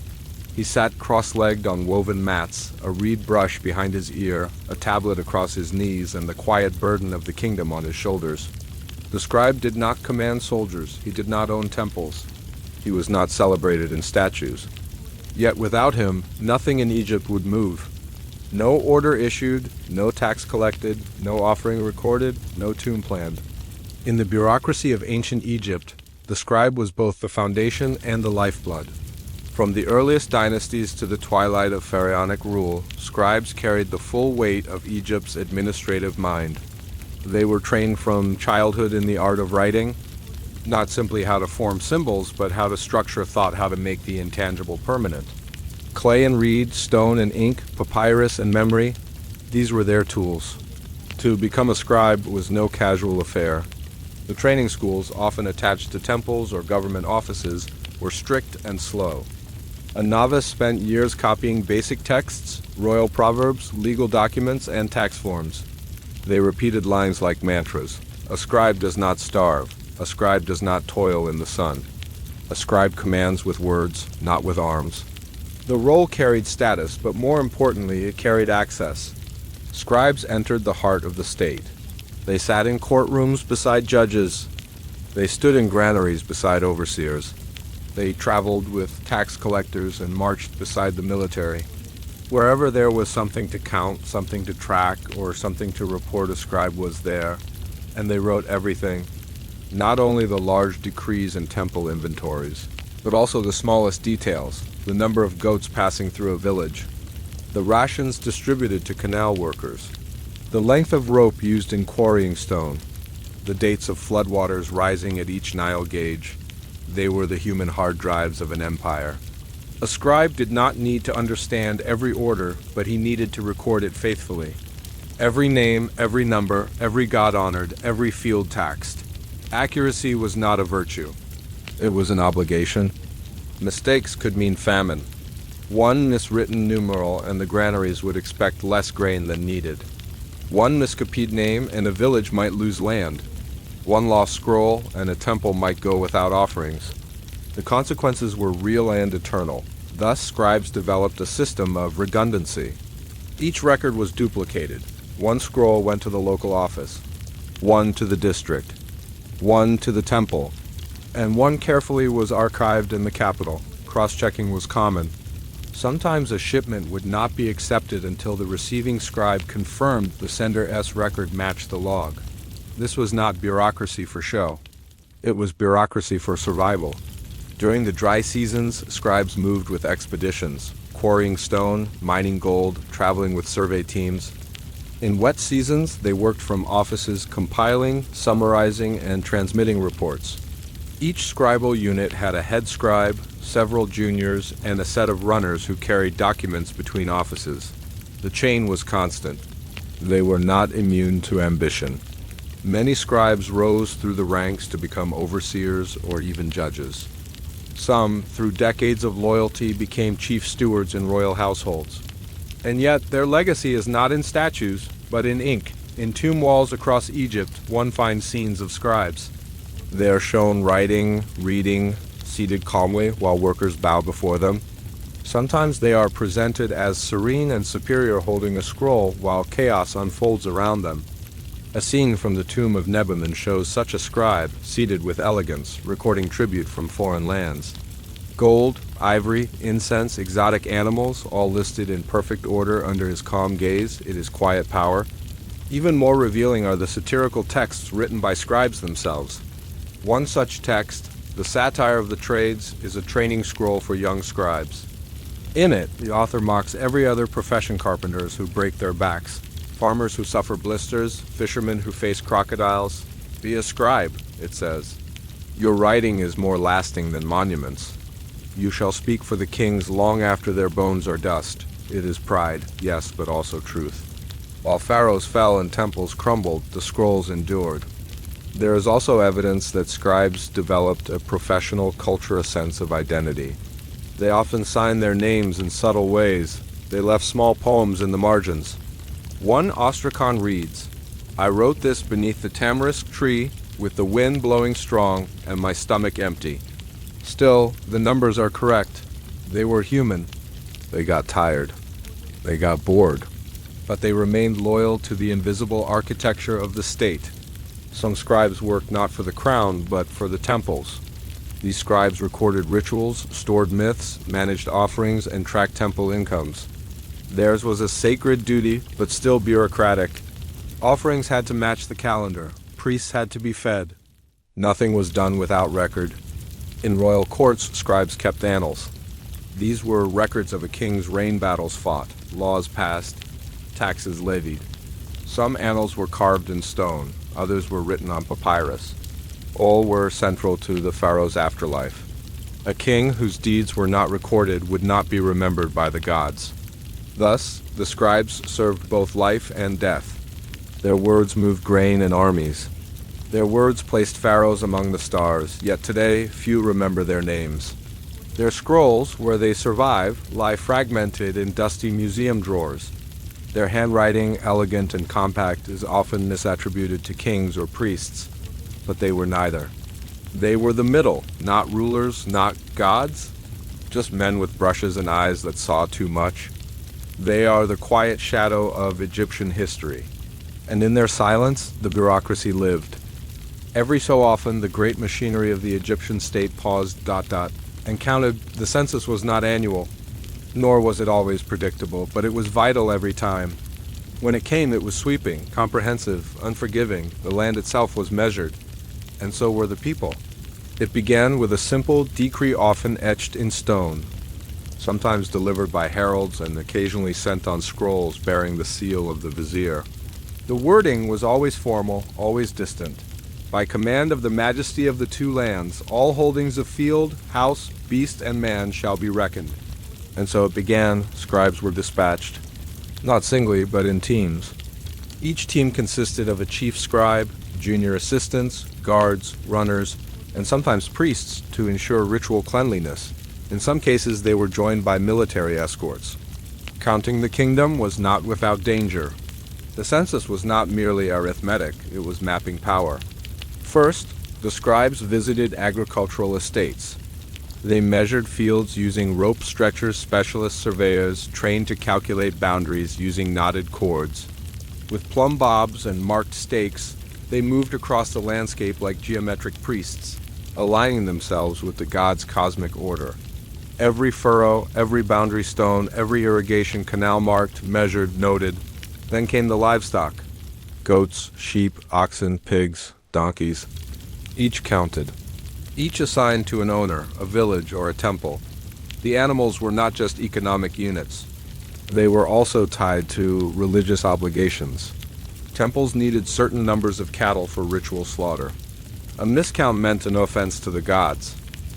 He sat cross-legged on woven mats, a reed brush behind his ear, a tablet across his knees, and the quiet burden of the kingdom on his shoulders. The scribe did not command soldiers. He did not own temples. He was not celebrated in statues. Yet without him, nothing in Egypt would move. No order issued, no tax collected, no offering recorded, no tomb planned. In the bureaucracy of ancient Egypt, the scribe was both the foundation and the lifeblood. From the earliest dynasties to the twilight of pharaonic rule, scribes carried the full weight of Egypt's administrative mind. They were trained from childhood in the art of writing, not simply how to form symbols, but how to structure thought, how to make the intangible permanent. Clay and reed, stone and ink, papyrus and memory, these were their tools. To become a scribe was no casual affair. The training schools, often attached to temples or government offices, were strict and slow. A novice spent years copying basic texts, royal proverbs, legal documents, and tax forms. They repeated lines like mantras. A scribe does not starve. A scribe does not toil in the sun. A scribe commands with words, not with arms. The role carried status, but more importantly, it carried access. Scribes entered the heart of the state. They sat in courtrooms beside judges. They stood in granaries beside overseers. They traveled with tax collectors and marched beside the military. Wherever there was something to count, something to track, or something to report, a scribe was there, and they wrote everything, not only the large decrees and temple inventories, but also the smallest details, the number of goats passing through a village, the rations distributed to canal workers, the length of rope used in quarrying stone, the dates of floodwaters rising at each Nile gauge. They were the human hard drives of an empire. A scribe did not need to understand every order, but he needed to record it faithfully. Every name, every number, every god honored, every field taxed. Accuracy was not a virtue. It was an obligation. Mistakes could mean famine. One miswritten numeral and the granaries would expect less grain than needed. One miscopied name and a village might lose land. One lost scroll and a temple might go without offerings. The consequences were real and eternal. Thus, scribes developed a system of redundancy. Each record was duplicated. One scroll went to the local office, one to the district, one to the temple, and one carefully was archived in the capital. Cross-checking was common. Sometimes a shipment would not be accepted until the receiving scribe confirmed the sender's record matched the log. This was not bureaucracy for show. It was bureaucracy for survival. During the dry seasons, scribes moved with expeditions, quarrying stone, mining gold, traveling with survey teams. In wet seasons, they worked from offices compiling, summarizing, and transmitting reports. Each scribal unit had a head scribe, several juniors, and a set of runners who carried documents between offices. The chain was constant. They were not immune to ambition. Many scribes rose through the ranks to become overseers or even judges. Some, through decades of loyalty, became chief stewards in royal households. And yet, their legacy is not in statues, but in ink. In tomb walls across Egypt, one finds scenes of scribes. They are shown writing, reading, seated calmly while workers bow before them. Sometimes they are presented as serene and superior holding a scroll while chaos unfolds around them. A scene from the tomb of Nebuchadnezzar shows such a scribe, seated with elegance, recording tribute from foreign lands. Gold, ivory, incense, exotic animals, all listed in perfect order under his calm gaze, it is quiet power. Even more revealing are the satirical texts written by scribes themselves. One such text, The Satire of the Trades, is a training scroll for young scribes. In it, the author mocks every other profession: carpenters who break their backs, farmers who suffer blisters, fishermen who face crocodiles. Be a scribe, it says. Your writing is more lasting than monuments. You shall speak for the kings long after their bones are dust. It is pride, yes, but also truth. While pharaohs fell and temples crumbled, the scrolls endured. There is also evidence that scribes developed a professional cultural sense of identity. They often signed their names in subtle ways. They left small poems in the margins. One ostracon reads, I wrote this beneath the tamarisk tree, with the wind blowing strong and my stomach empty. Still, the numbers are correct. They were human. They got tired. They got bored. But they remained loyal to the invisible architecture of the state. Some scribes worked not for the crown, but for the temples. These scribes recorded rituals, stored myths, managed offerings, and tracked temple incomes. Theirs was a sacred duty, but still bureaucratic. Offerings had to match the calendar. Priests had to be fed. Nothing was done without record. In royal courts, scribes kept annals. These were records of a king's reign battles fought, laws passed, taxes levied. Some annals were carved in stone, others were written on papyrus. All were central to the pharaoh's afterlife. A king whose deeds were not recorded would not be remembered by the gods. Thus, the scribes served both life and death. Their words moved grain and armies. Their words placed pharaohs among the stars, yet today few remember their names. Their scrolls, where they survive, lie fragmented in dusty museum drawers. Their handwriting, elegant and compact, is often misattributed to kings or priests, but they were neither. They were the middle, not rulers, not gods, just men with brushes and eyes that saw too much. They are the quiet shadow of Egyptian history, and in their silence, the bureaucracy lived. Every so often, the great machinery of the Egyptian state paused, and counted. The census was not annual, nor was it always predictable, but it was vital every time. When it came, it was sweeping, comprehensive, unforgiving. The land itself was measured, and so were the people. It began with a simple decree often etched in stone, sometimes delivered by heralds and occasionally sent on scrolls bearing the seal of the Vizier. The wording was always formal, always distant. By command of the majesty of the two lands, all holdings of field, house, beast, and man shall be reckoned. And so it began. Scribes were dispatched, not singly, but in teams. Each team consisted of a chief scribe, junior assistants, guards, runners, and sometimes priests to ensure ritual cleanliness. In some cases, they were joined by military escorts. Counting the kingdom was not without danger. The census was not merely arithmetic, it was mapping power. First, the scribes visited agricultural estates. They measured fields using rope stretchers, specialist surveyors trained to calculate boundaries using knotted cords. With plumb bobs and marked stakes, they moved across the landscape like geometric priests, aligning themselves with the gods' cosmic order. Every furrow, every boundary stone, every irrigation canal marked, measured, noted. Then came the livestock: goats, sheep, oxen, pigs, donkeys. Each counted. Each assigned to an owner, a village, or a temple. The animals were not just economic units. They were also tied to religious obligations. Temples needed certain numbers of cattle for ritual slaughter. A miscount meant an offense to the gods.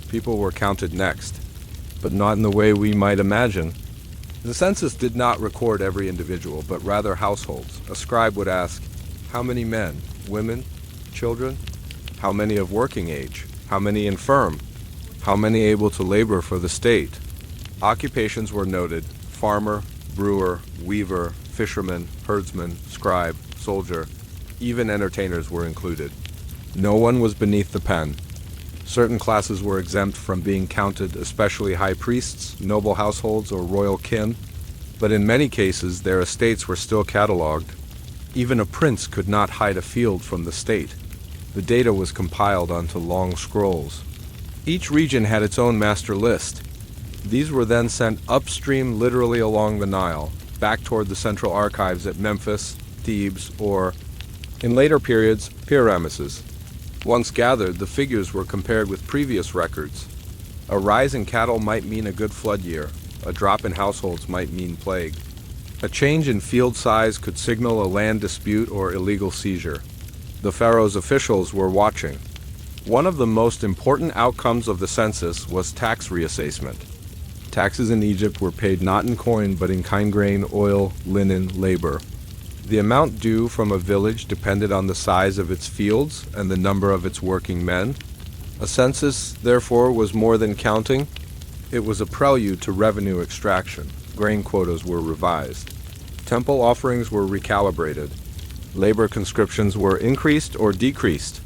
People were counted next, but not in the way we might imagine. The census did not record every individual, but rather households. A scribe would ask, how many men, women, children? How many of working age? How many infirm? How many able to labor for the state? Occupations were noted: farmer, brewer, weaver, fisherman, herdsman, scribe, soldier. Even entertainers were included. No one was beneath the pen. Certain classes were exempt from being counted, especially high priests, noble households, or royal kin, but in many cases their estates were still catalogued. Even a prince could not hide a field from the state. The data was compiled onto long scrolls. Each region had its own master list. These were then sent upstream, literally along the Nile, back toward the central archives at Memphis, Thebes, or, in later periods, Pyramuses. Once gathered, the figures were compared with previous records. A rise in cattle might mean a good flood year. A drop in households might mean plague. A change in field size could signal a land dispute or illegal seizure. The pharaoh's officials were watching. One of the most important outcomes of the census was tax reassessment. Taxes in Egypt were paid not in coin but in kind grain, oil, linen, labor. The amount due from a village depended on the size of its fields and the number of its working men. A census, therefore, was more than counting. It was a prelude to revenue extraction. Grain quotas were revised. Temple offerings were recalibrated. Labor conscriptions were increased or decreased.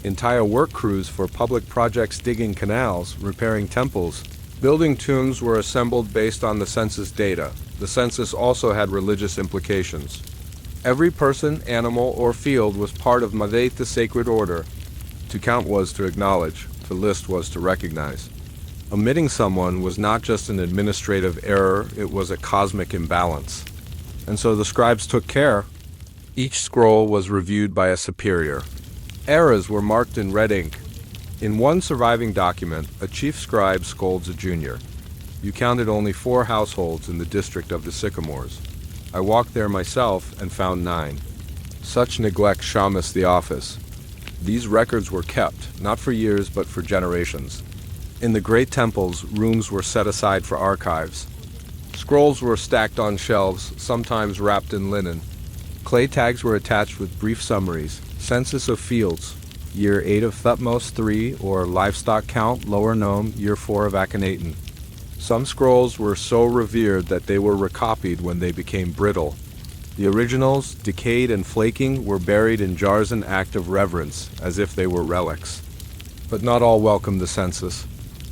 Entire work crews for public projects digging canals, repairing temples, building tombs were assembled based on the census data. The census also had religious implications. Every person, animal, or field was part of Mavet, the sacred order. To count was to acknowledge, to list was to recognize. Omitting someone was not just an administrative error, it was a cosmic imbalance. And so the scribes took care. Each scroll was reviewed by a superior. Errors were marked in red ink. In one surviving document, a chief scribe scolds a junior. You counted only 4 households in the district of the Sycamores. I walked there myself and found 9. Such neglect shamus the office. These records were kept, not for years but for generations. In the great temples, rooms were set aside for archives. Scrolls were stacked on shelves, sometimes wrapped in linen. Clay tags were attached with brief summaries: census of fields, year 8 of Thutmose III, or livestock count, lower Nome, year 4 of Akhenaten. Some scrolls were so revered that they were recopied when they became brittle. The originals, decayed and flaking, were buried in jars in act of reverence, as if they were relics. But not all welcomed the census.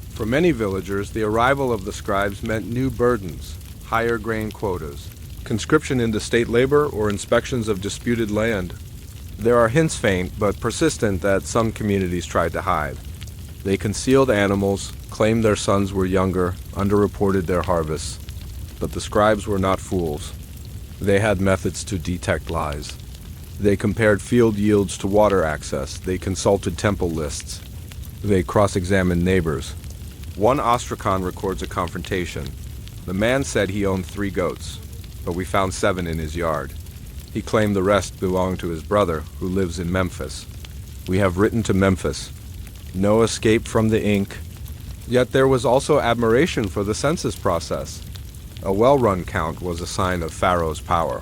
For many villagers, the arrival of the scribes meant new burdens, higher grain quotas, conscription into state labor, or inspections of disputed land. There are hints, faint but persistent, that some communities tried to hide. They concealed animals, claimed their sons were younger, underreported their harvests. But the scribes were not fools. They had methods to detect lies. They compared field yields to water access. They consulted temple lists. They cross-examined neighbors. One ostracon records a confrontation. The man said he owned 3 goats, but we found 7 in his yard. He claimed the rest belonged to his brother, who lives in Memphis. We have written to Memphis. No escape from the ink. Yet there was also admiration for the census process. A well-run count was a sign of pharaohs' power.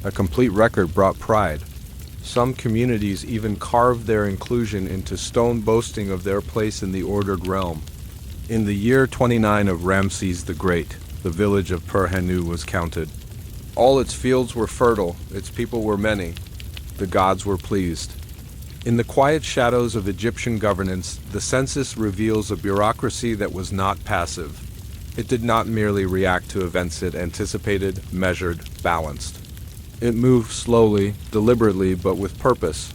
A complete record brought pride. Some communities even carved their inclusion into stone, boasting of their place in the ordered realm. In the year 29 of Ramses the Great, the village of Pur-Henu was counted. All its fields were fertile, its people were many. The gods were pleased. In the quiet shadows of Egyptian governance, the census reveals a bureaucracy that was not passive. It did not merely react to events it anticipated, measured, balanced. It moved slowly, deliberately, but with purpose.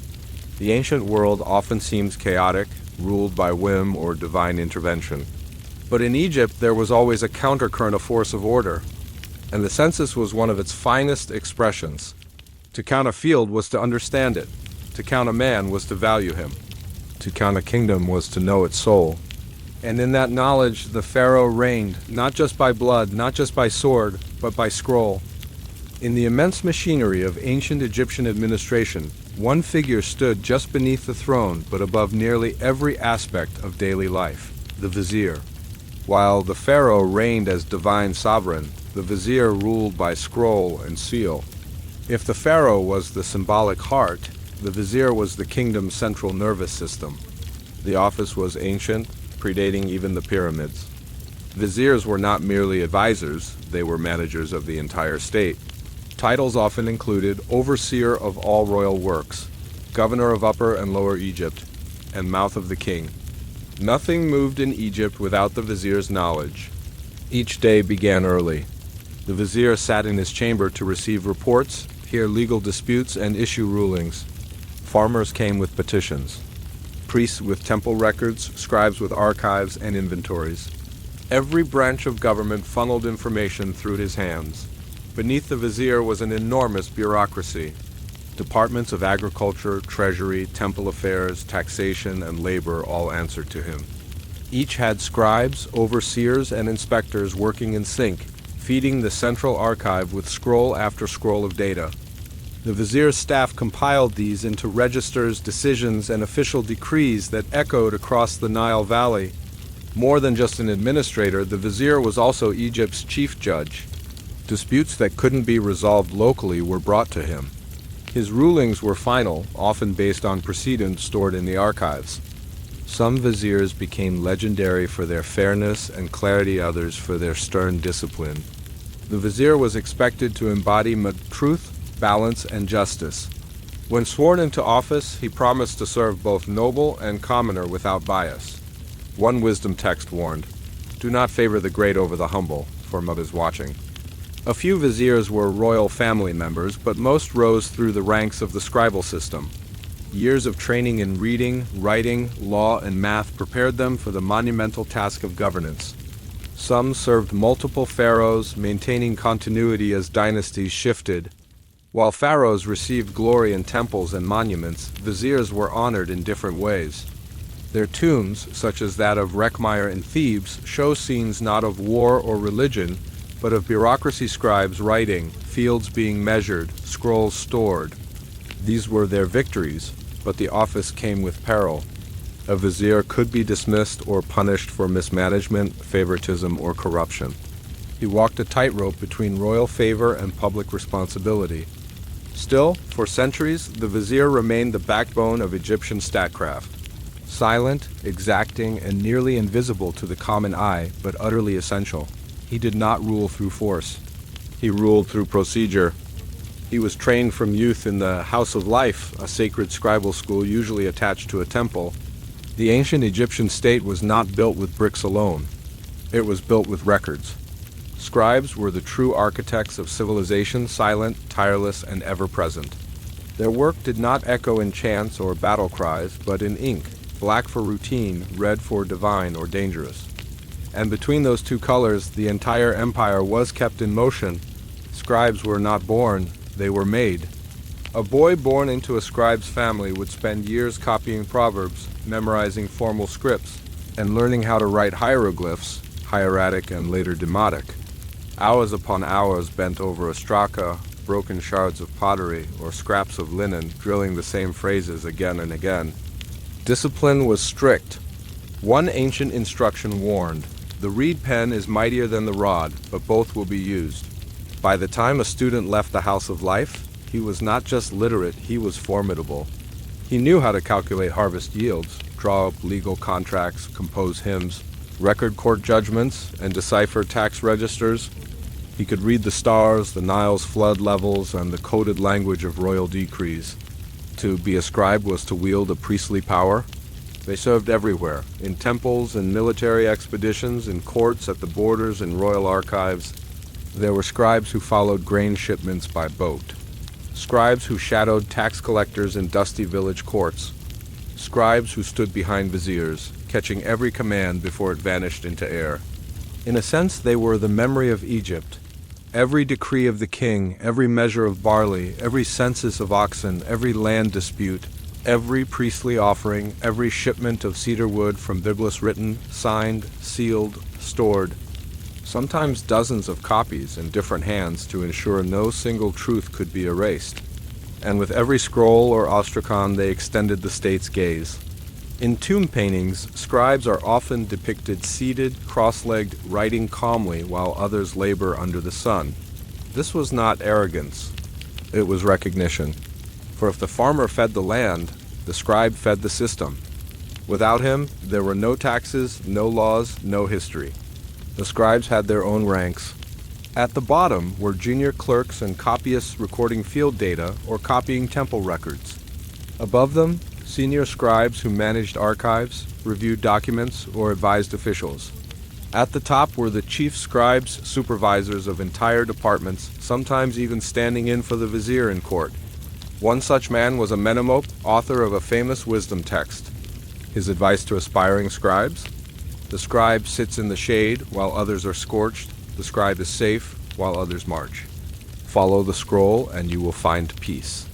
The ancient world often seems chaotic, ruled by whim or divine intervention. But in Egypt, there was always a countercurrent, a force of order. And the census was one of its finest expressions. To count a field was to understand it. To count a man was to value him. To count a kingdom was to know its soul. And in that knowledge, the pharaoh reigned, not just by blood, not just by sword, but by scroll. In the immense machinery of ancient Egyptian administration, one figure stood just beneath the throne, but above nearly every aspect of daily life, the Vizier. While the pharaoh reigned as divine sovereign, the Vizier ruled by scroll and seal. If the pharaoh was the symbolic heart, the Vizier was the kingdom's central nervous system. The office was ancient, predating even the pyramids. Viziers were not merely advisors, they were managers of the entire state. Titles often included overseer of all royal works, governor of Upper and Lower Egypt, and mouth of the king. Nothing moved in Egypt without the Vizier's knowledge. Each day began early. The Vizier sat in his chamber to receive reports, hear legal disputes, and issue rulings. Farmers came with petitions. Priests with temple records, scribes with archives and inventories. Every branch of government funneled information through his hands. Beneath the Vizier was an enormous bureaucracy. Departments of agriculture, treasury, temple affairs, taxation, and labor all answered to him. Each had scribes, overseers, and inspectors working in sync, feeding the central archive with scroll after scroll of data. The Vizier's staff compiled these into registers, decisions, and official decrees that echoed across the Nile Valley. More than just an administrator, the Vizier was also Egypt's chief judge. Disputes that couldn't be resolved locally were brought to him. His rulings were final, often based on precedents stored in the archives. Some viziers became legendary for their fairness and clarity, others for their stern discipline. The vizier was expected to embody truth, balance, and justice. When sworn into office, he promised to serve both noble and commoner without bias. One wisdom text warned, "Do not favor the great over the humble," for mothers watching. A few viziers were royal family members, but most rose through the ranks of the scribal system. Years of training in reading, writing, law, and math prepared them for the monumental task of governance. Some served multiple pharaohs, maintaining continuity as dynasties shifted. While pharaohs received glory in temples and monuments, viziers were honored in different ways. Their tombs, such as that of Rekhmire in Thebes, show scenes not of war or religion, but of bureaucracy, scribes writing, fields being measured, scrolls stored. These were their victories, but the office came with peril. A vizier could be dismissed or punished for mismanagement, favoritism, or corruption. He walked a tightrope between royal favor and public responsibility. Still, for centuries, the vizier remained the backbone of Egyptian statecraft. Silent, exacting, and nearly invisible to the common eye, but utterly essential. He did not rule through force. He ruled through procedure. He was trained from youth in the House of Life, a sacred scribal school usually attached to a temple. The ancient Egyptian state was not built with bricks alone. It was built with records. Scribes were the true architects of civilization, silent, tireless, and ever-present. Their work did not echo in chants or battle cries, but in ink, black for routine, red for divine or dangerous. And between those two colors, the entire empire was kept in motion. Scribes were not born, they were made. A boy born into a scribe's family would spend years copying proverbs, memorizing formal scripts, and learning how to write hieroglyphs, hieratic and later demotic. Hours upon hours bent over ostraca, broken shards of pottery, or scraps of linen, drilling the same phrases again and again. Discipline was strict. One ancient instruction warned, "The reed pen is mightier than the rod, but both will be used." By the time a student left the House of Life, he was not just literate, he was formidable. He knew how to calculate harvest yields, draw up legal contracts, compose hymns, record court judgments, and decipher tax registers. He could read the stars, the Nile's flood levels, and the coded language of royal decrees. To be a scribe was to wield a priestly power. They served everywhere, in temples and military expeditions, in courts, at the borders, in royal archives. There were scribes who followed grain shipments by boat. Scribes who shadowed tax collectors in dusty village courts. Scribes who stood behind viziers, catching every command before it vanished into air. In a sense, they were the memory of Egypt. Every decree of the king, every measure of barley, every census of oxen, every land dispute, every priestly offering, every shipment of cedar wood from Byblos written, signed, sealed, stored. Sometimes dozens of copies in different hands to ensure no single truth could be erased. And with every scroll or ostracon they extended the state's gaze. In tomb paintings, scribes are often depicted seated, cross-legged, writing calmly while others labor under the sun. This was not arrogance. It was recognition. For if the farmer fed the land, the scribe fed the system. Without him, there were no taxes, no laws, no history. The scribes had their own ranks. At the bottom were junior clerks and copyists recording field data or copying temple records. Above them, senior scribes who managed archives, reviewed documents, or advised officials. At the top were the chief scribes, supervisors of entire departments, sometimes even standing in for the vizier in court. One such man was Amenemop, author of a famous wisdom text. His advice to aspiring scribes? The scribe sits in the shade while others are scorched. The scribe is safe while others march. Follow the scroll and you will find peace.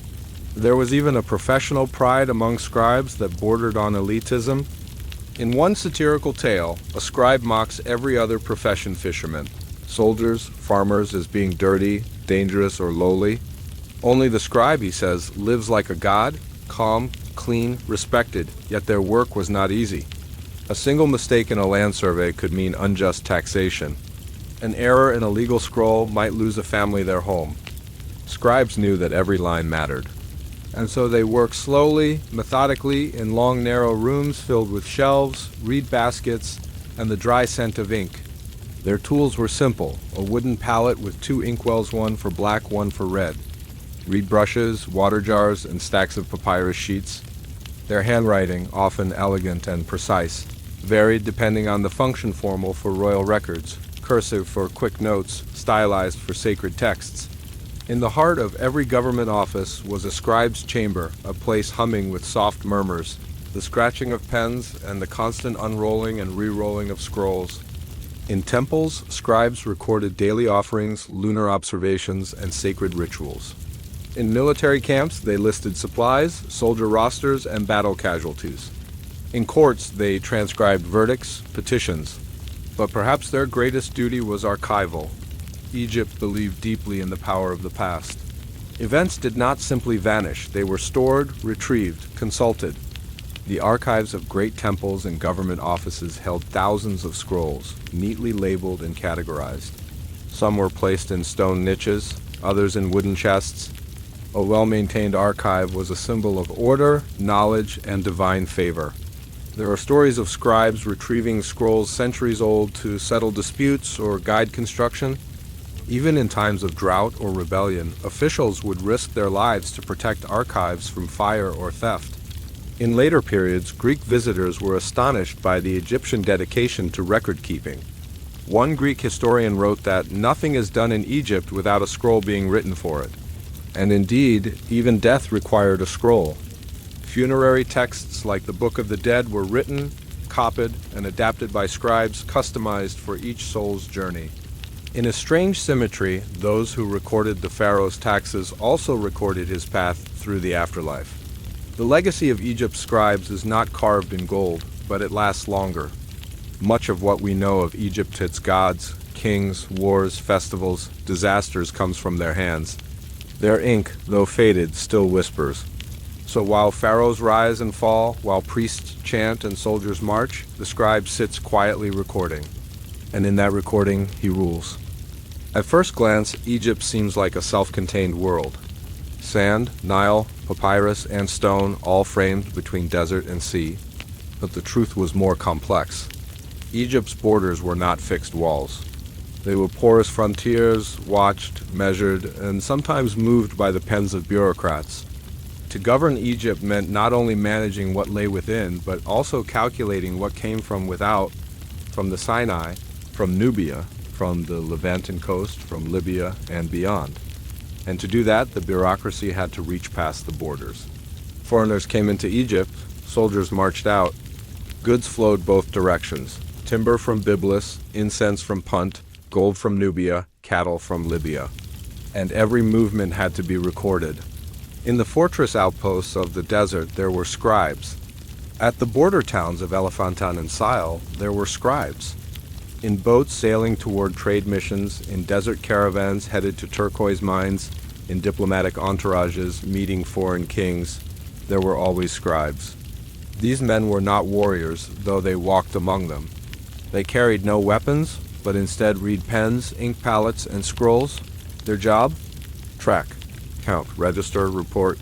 There was even a professional pride among scribes that bordered on elitism. In one satirical tale, a scribe mocks every other profession fisherman, soldiers, farmers as being dirty, dangerous, or lowly. Only the scribe, he says, lives like a god, calm, clean, respected, yet their work was not easy. A single mistake in a land survey could mean unjust taxation. An error in a legal scroll might lose a family their home. Scribes knew that every line mattered. And so they worked slowly, methodically, in long, narrow rooms filled with shelves, reed baskets, and the dry scent of ink. Their tools were simple, a wooden palette with 2 inkwells, one for black, one for red. Reed brushes, water jars, and stacks of papyrus sheets. Their handwriting, often elegant and precise, varied depending on the function formal for royal records, cursive for quick notes, stylized for sacred texts. In the heart of every government office was a scribe's chamber, a place humming with soft murmurs, the scratching of pens and the constant unrolling and re-rolling of scrolls. In temples, scribes recorded daily offerings, lunar observations, and sacred rituals. In military camps, they listed supplies, soldier rosters, and battle casualties. In courts, they transcribed verdicts, petitions. But perhaps their greatest duty was archival. Egypt believed deeply in the power of the past. Events did not simply vanish. They were stored, retrieved, consulted. The archives of great temples and government offices held thousands of scrolls, neatly labeled and categorized. Some were placed in stone niches, others in wooden chests. A well-maintained archive was a symbol of order, knowledge, and divine favor. There are stories of scribes retrieving scrolls centuries old to settle disputes or guide construction. Even in times of drought or rebellion, officials would risk their lives to protect archives from fire or theft. In later periods, Greek visitors were astonished by the Egyptian dedication to record-keeping. One Greek historian wrote that nothing is done in Egypt without a scroll being written for it. And indeed, even death required a scroll. Funerary texts like the Book of the Dead were written, copied, and adapted by scribes customized for each soul's journey. In a strange symmetry, those who recorded the pharaoh's taxes also recorded his path through the afterlife. The legacy of Egypt's scribes is not carved in gold, but it lasts longer. Much of what we know of Egypt, its gods, kings, wars, festivals, disasters comes from their hands. Their ink, though faded, still whispers. So while pharaohs rise and fall, while priests chant and soldiers march, the scribe sits quietly recording. And in that recording, he rules. At first glance, Egypt seems like a self-contained world. Sand, Nile, papyrus, and stone, all framed between desert and sea. But the truth was more complex. Egypt's borders were not fixed walls. They were porous frontiers, watched, measured, and sometimes moved by the pens of bureaucrats. To govern Egypt meant not only managing what lay within, but also calculating what came from without, from the Sinai, from Nubia, from the Levantan coast, from Libya, and beyond. And to do that, the bureaucracy had to reach past the borders. Foreigners came into Egypt, soldiers marched out. Goods flowed both directions. Timber from Byblus, incense from Punt, gold from Nubia, cattle from Libya. And every movement had to be recorded. In the fortress outposts of the desert, there were scribes. At the border towns of Elephantan and Sile, there were scribes. In boats sailing toward trade missions, in desert caravans headed to turquoise mines, in diplomatic entourages meeting foreign kings, there were always scribes. These men were not warriors, though they walked among them. They carried no weapons, but instead read pens, ink palettes, and scrolls. Their job? Track, count, register, report.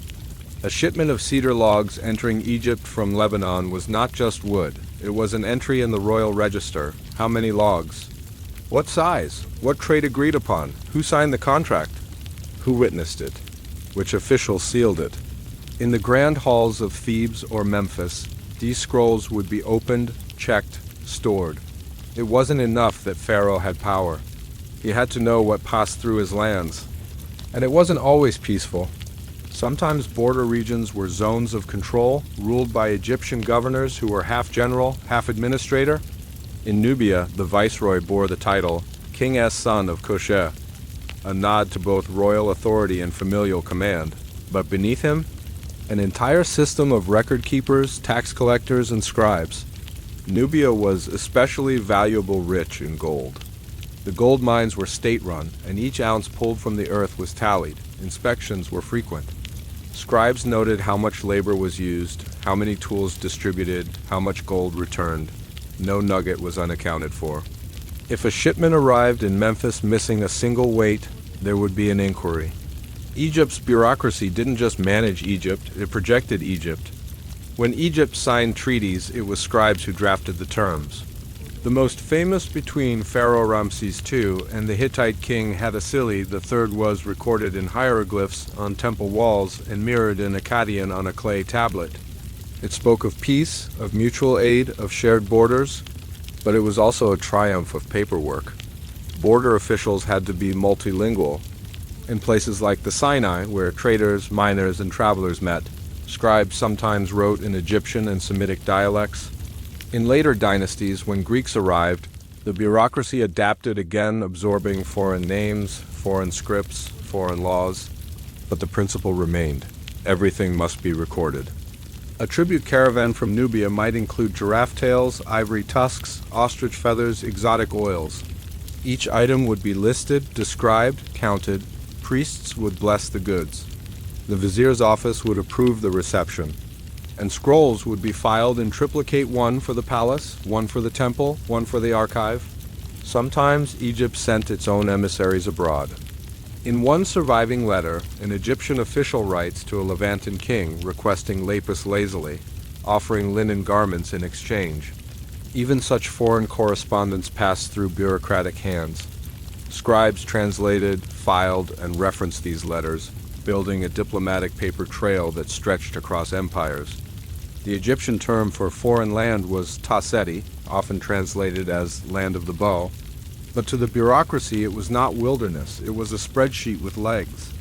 A shipment of cedar logs entering Egypt from Lebanon was not just wood. It was an entry in the royal register. How many logs? What size? What trade agreed upon? Who signed the contract? Who witnessed it? Which official sealed it? In the grand halls of Thebes or Memphis, these scrolls would be opened, checked, stored. It wasn't enough that Pharaoh had power. He had to know what passed through his lands. And it wasn't always peaceful. Sometimes border regions were zones of control, ruled by Egyptian governors who were half general, half administrator. In Nubia, the viceroy bore the title King-'s Son of Koshe, a nod to both royal authority and familial command. But beneath him, an entire system of record-keepers, tax collectors, and scribes. Nubia was especially valuable rich in gold. The gold mines were state-run, and each ounce pulled from the earth was tallied. Inspections were frequent. Scribes noted how much labor was used, how many tools distributed, how much gold returned. No nugget was unaccounted for. If a shipment arrived in Memphis missing a single weight, there would be an inquiry. Egypt's bureaucracy didn't just manage Egypt, it projected Egypt. When Egypt signed treaties, it was scribes who drafted the terms. The most famous between Pharaoh Ramses II and the Hittite king Hattusili III was recorded in hieroglyphs on temple walls and mirrored in Akkadian on a clay tablet. It spoke of peace, of mutual aid, of shared borders, but it was also a triumph of paperwork. Border officials had to be multilingual. In places like the Sinai, where traders, miners, and travelers met, scribes sometimes wrote in Egyptian and Semitic dialects. In later dynasties, when Greeks arrived, the bureaucracy adapted again, absorbing foreign names, foreign scripts, foreign laws, but the principle remained. Everything must be recorded. A tribute caravan from Nubia might include giraffe tails, ivory tusks, ostrich feathers, exotic oils. Each item would be listed, described, counted. Priests would bless the goods. The Vizier's office would approve the reception. And scrolls would be filed in triplicate, one for the palace, one for the temple, one for the archive. Sometimes Egypt sent its own emissaries abroad. In one surviving letter, an Egyptian official writes to a Levantan king requesting lapis lazuli, offering linen garments in exchange. Even such foreign correspondence passed through bureaucratic hands. Scribes translated, filed, and referenced these letters, building a diplomatic paper trail that stretched across empires. The Egyptian term for foreign land was taseti, often translated as land of the bow, but to the bureaucracy it was not wilderness, it was a spreadsheet with legs.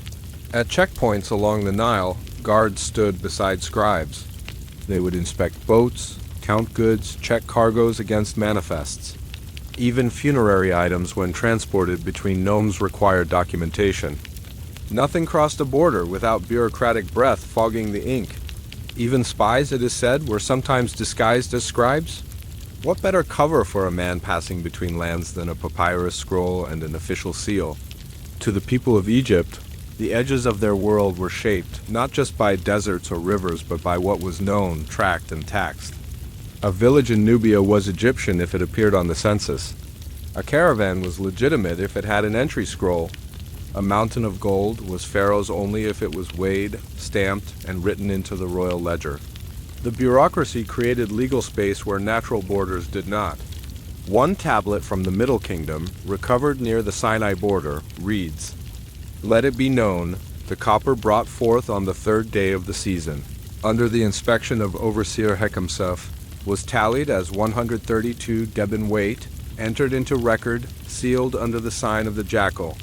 At checkpoints along the Nile, guards stood beside scribes. They would inspect boats, count goods, check cargoes against manifests. Even funerary items when transported between nomes required documentation. Nothing crossed a border without bureaucratic breath fogging the ink. Even spies, it is said, were sometimes disguised as scribes. What better cover for a man passing between lands than a papyrus scroll and an official seal? To the people of Egypt, the edges of their world were shaped not just by deserts or rivers, but by what was known, tracked, and taxed. A village in Nubia was Egyptian if it appeared on the census. A caravan was legitimate if it had an entry scroll. A mountain of gold was pharaoh's only if it was weighed, stamped, and written into the royal ledger. The bureaucracy created legal space where natural borders did not. One tablet from the Middle Kingdom, recovered near the Sinai border, reads, "Let it be known, the copper brought forth on the third day of the season, under the inspection of Overseer Hekemseph, was tallied as 132 deben weight, entered into record, sealed under the sign of the jackal.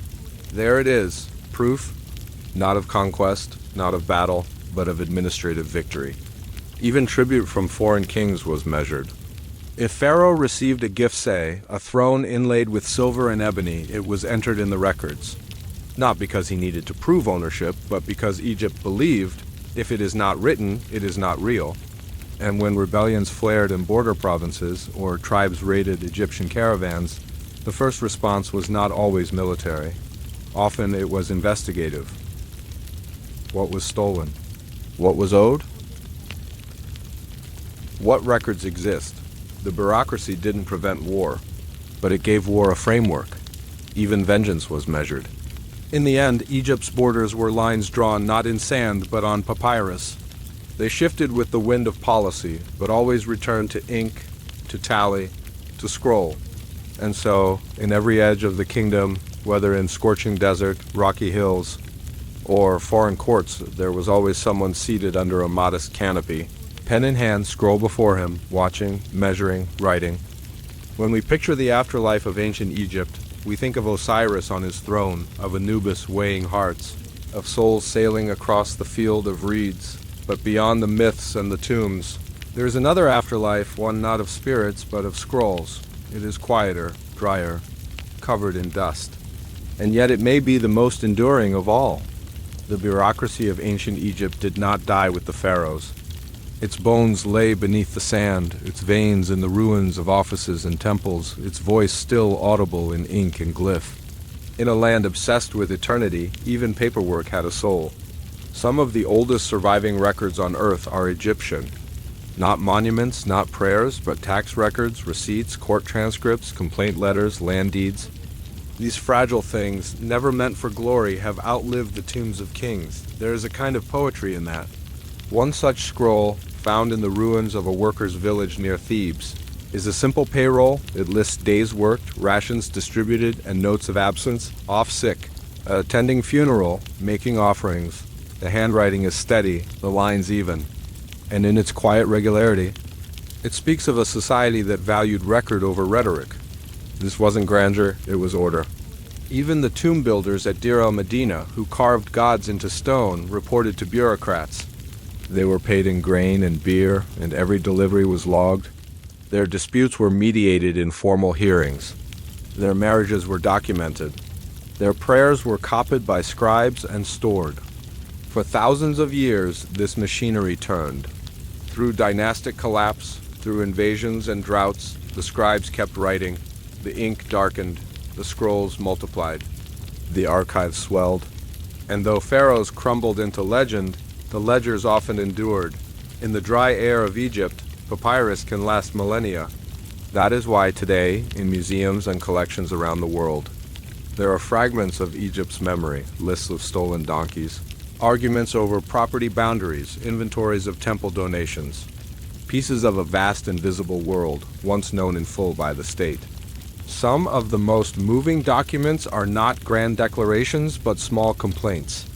There it is, proof, not of conquest, not of battle, but of administrative victory." Even tribute from foreign kings was measured. If Pharaoh received a gift, say, a throne inlaid with silver and ebony, it was entered in the records. Not because he needed to prove ownership, but because Egypt believed, if it is not written, it is not real. And when rebellions flared in border provinces, or tribes raided Egyptian caravans, the first response was not always military. Often it was investigative. What was stolen? What was owed? What records exist? The bureaucracy didn't prevent war, but it gave war a framework. Even vengeance was measured. In the end, Egypt's borders were lines drawn not in sand, but on papyrus. They shifted with the wind of policy, but always returned to ink, to tally, to scroll. And so, in every edge of the kingdom, whether in scorching desert, rocky hills, or foreign courts, there was always someone seated under a modest canopy, pen in hand, scroll before him, watching, measuring, writing. When we picture the afterlife of ancient Egypt, we think of Osiris on his throne, of Anubis weighing hearts, of souls sailing across the field of reeds. But beyond the myths and the tombs, there is another afterlife, one not of spirits, but of scrolls. It is quieter, drier, covered in dust. And yet it may be the most enduring of all. The bureaucracy of ancient Egypt did not die with the pharaohs. Its bones lay beneath the sand, its veins in the ruins of offices and temples, its voice still audible in ink and glyph. In a land obsessed with eternity, even paperwork had a soul. Some of the oldest surviving records on earth are Egyptian. Not monuments, not prayers, but tax records, receipts, court transcripts, complaint letters, land deeds. These fragile things, never meant for glory, have outlived the tombs of kings. There is a kind of poetry in that. One such scroll, found in the ruins of a workers' village near Thebes, is a simple payroll. It lists days worked, rations distributed, and notes of absence, off sick, attending funeral, making offerings. The handwriting is steady, the lines even, and in its quiet regularity, it speaks of a society that valued record over rhetoric. This wasn't grandeur, it was order. Even the tomb builders at Deir el-Medina, who carved gods into stone, reported to bureaucrats. They were paid in grain and beer, and every delivery was logged. Their disputes were mediated in formal hearings. Their marriages were documented. Their prayers were copied by scribes and stored. For thousands of years, this machinery turned. Through dynastic collapse, through invasions and droughts, the scribes kept writing. The ink darkened, the scrolls multiplied. The archives swelled. And though pharaohs crumbled into legend, the ledgers often endured. In the dry air of Egypt, papyrus can last millennia. That is why today, in museums and collections around the world, There are fragments of Egypt's memory, lists of stolen donkeys, arguments over property boundaries, inventories of temple donations, pieces of a vast invisible world, once known in full by the state. Some of the most moving documents are not grand declarations, but small complaints.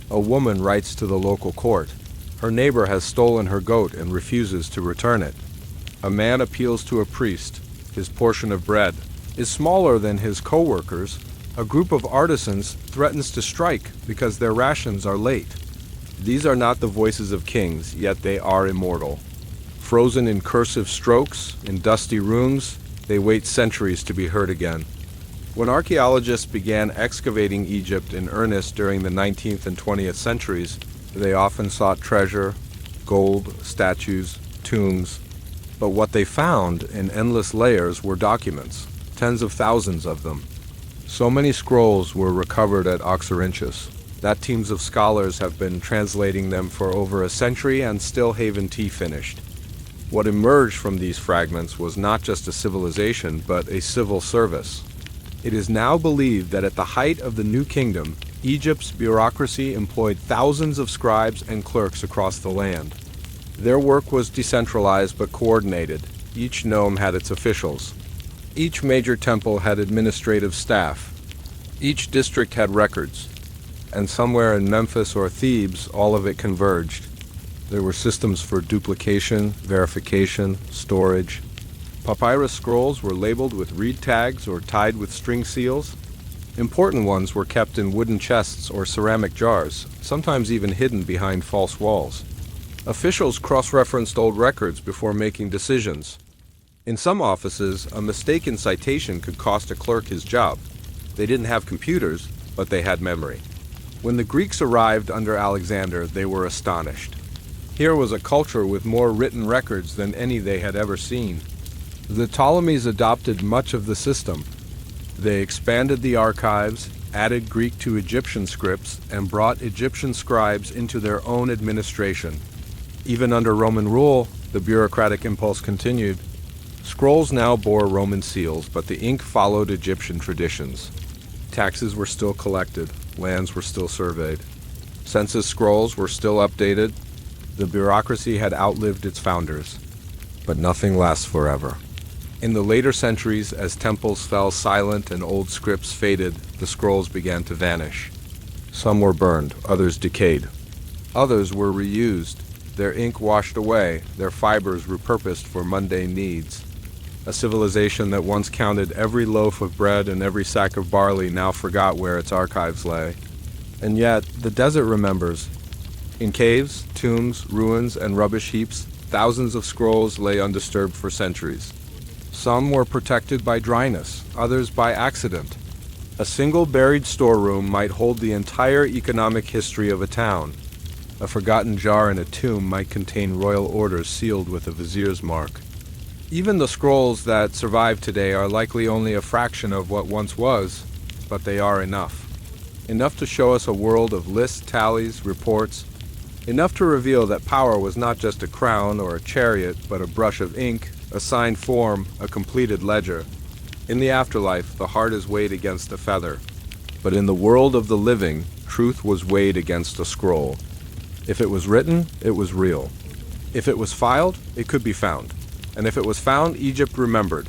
A woman writes to the local court. Her neighbor has stolen her goat and refuses to return it. A man appeals to a priest. His portion of bread is smaller than his co-workers. A group of artisans threatens to strike because their rations are late. These are not the voices of kings, yet they are immortal. Frozen in cursive strokes, in dusty rooms, they wait centuries to be heard again. When archaeologists began excavating Egypt in earnest during the 19th and 20th centuries, they often sought treasure, gold, statues, tombs. But what they found in endless layers were documents, tens of thousands of them. So many scrolls were recovered at Oxyrhynchus that teams of scholars have been translating them for over a century and still haven't finished. What emerged from these fragments was not just a civilization, but a civil service. It is now believed that at the height of the New Kingdom, Egypt's bureaucracy employed thousands of scribes and clerks across the land. Their work was decentralized but coordinated. Each nome had its officials. Each major temple had administrative staff. Each district had records. And somewhere in Memphis or Thebes, all of it converged. There were systems for duplication, verification, storage. Papyrus scrolls were labeled with reed tags or tied with string seals. Important ones were kept in wooden chests or ceramic jars, sometimes even hidden behind false walls. Officials cross-referenced old records before making decisions. In some offices, a mistaken citation could cost a clerk his job. They didn't have computers, but they had memory. When the Greeks arrived under Alexander, they were astonished. Here was a culture with more written records than any they had ever seen. The Ptolemies adopted much of the system. They expanded the archives, added Greek to Egyptian scripts, and brought Egyptian scribes into their own administration. Even under Roman rule, the bureaucratic impulse continued. Scrolls now bore Roman seals, but the ink followed Egyptian traditions. Taxes were still collected, lands were still surveyed. Census scrolls were still updated. The bureaucracy had outlived its founders. But nothing lasts forever. In the later centuries, as temples fell silent and old scripts faded, the scrolls began to vanish. Some were burned, others decayed. Others were reused, their ink washed away, their fibers repurposed for mundane needs. A civilization that once counted every loaf of bread and every sack of barley now forgot where its archives lay. And yet, the desert remembers. In caves, tombs, ruins, and rubbish heaps, thousands of scrolls lay undisturbed for centuries. Some were protected by dryness, others by accident. A single buried storeroom might hold the entire economic history of a town. A forgotten jar in a tomb might contain royal orders sealed with a vizier's mark. Even the scrolls that survive today are likely only a fraction of what once was, but they are enough. Enough to show us a world of lists, tallies, reports. Enough to reveal that power was not just a crown or a chariot, but a brush of ink, a signed form, a completed ledger. In the afterlife, the heart is weighed against a feather. But in the world of the living, truth was weighed against a scroll. If it was written, it was real. If it was filed, it could be found. And if it was found, Egypt remembered.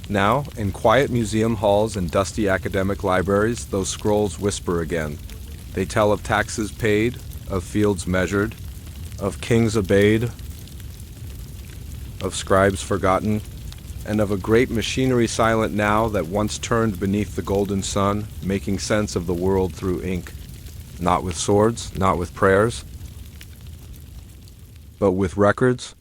Now, in quiet museum halls and dusty academic libraries, those scrolls whisper again. They tell of taxes paid, of fields measured, of kings obeyed, of scribes forgotten, and of a great machinery silent now that once turned beneath the golden sun, making sense of the world through ink. Not with swords, not with prayers, but with records,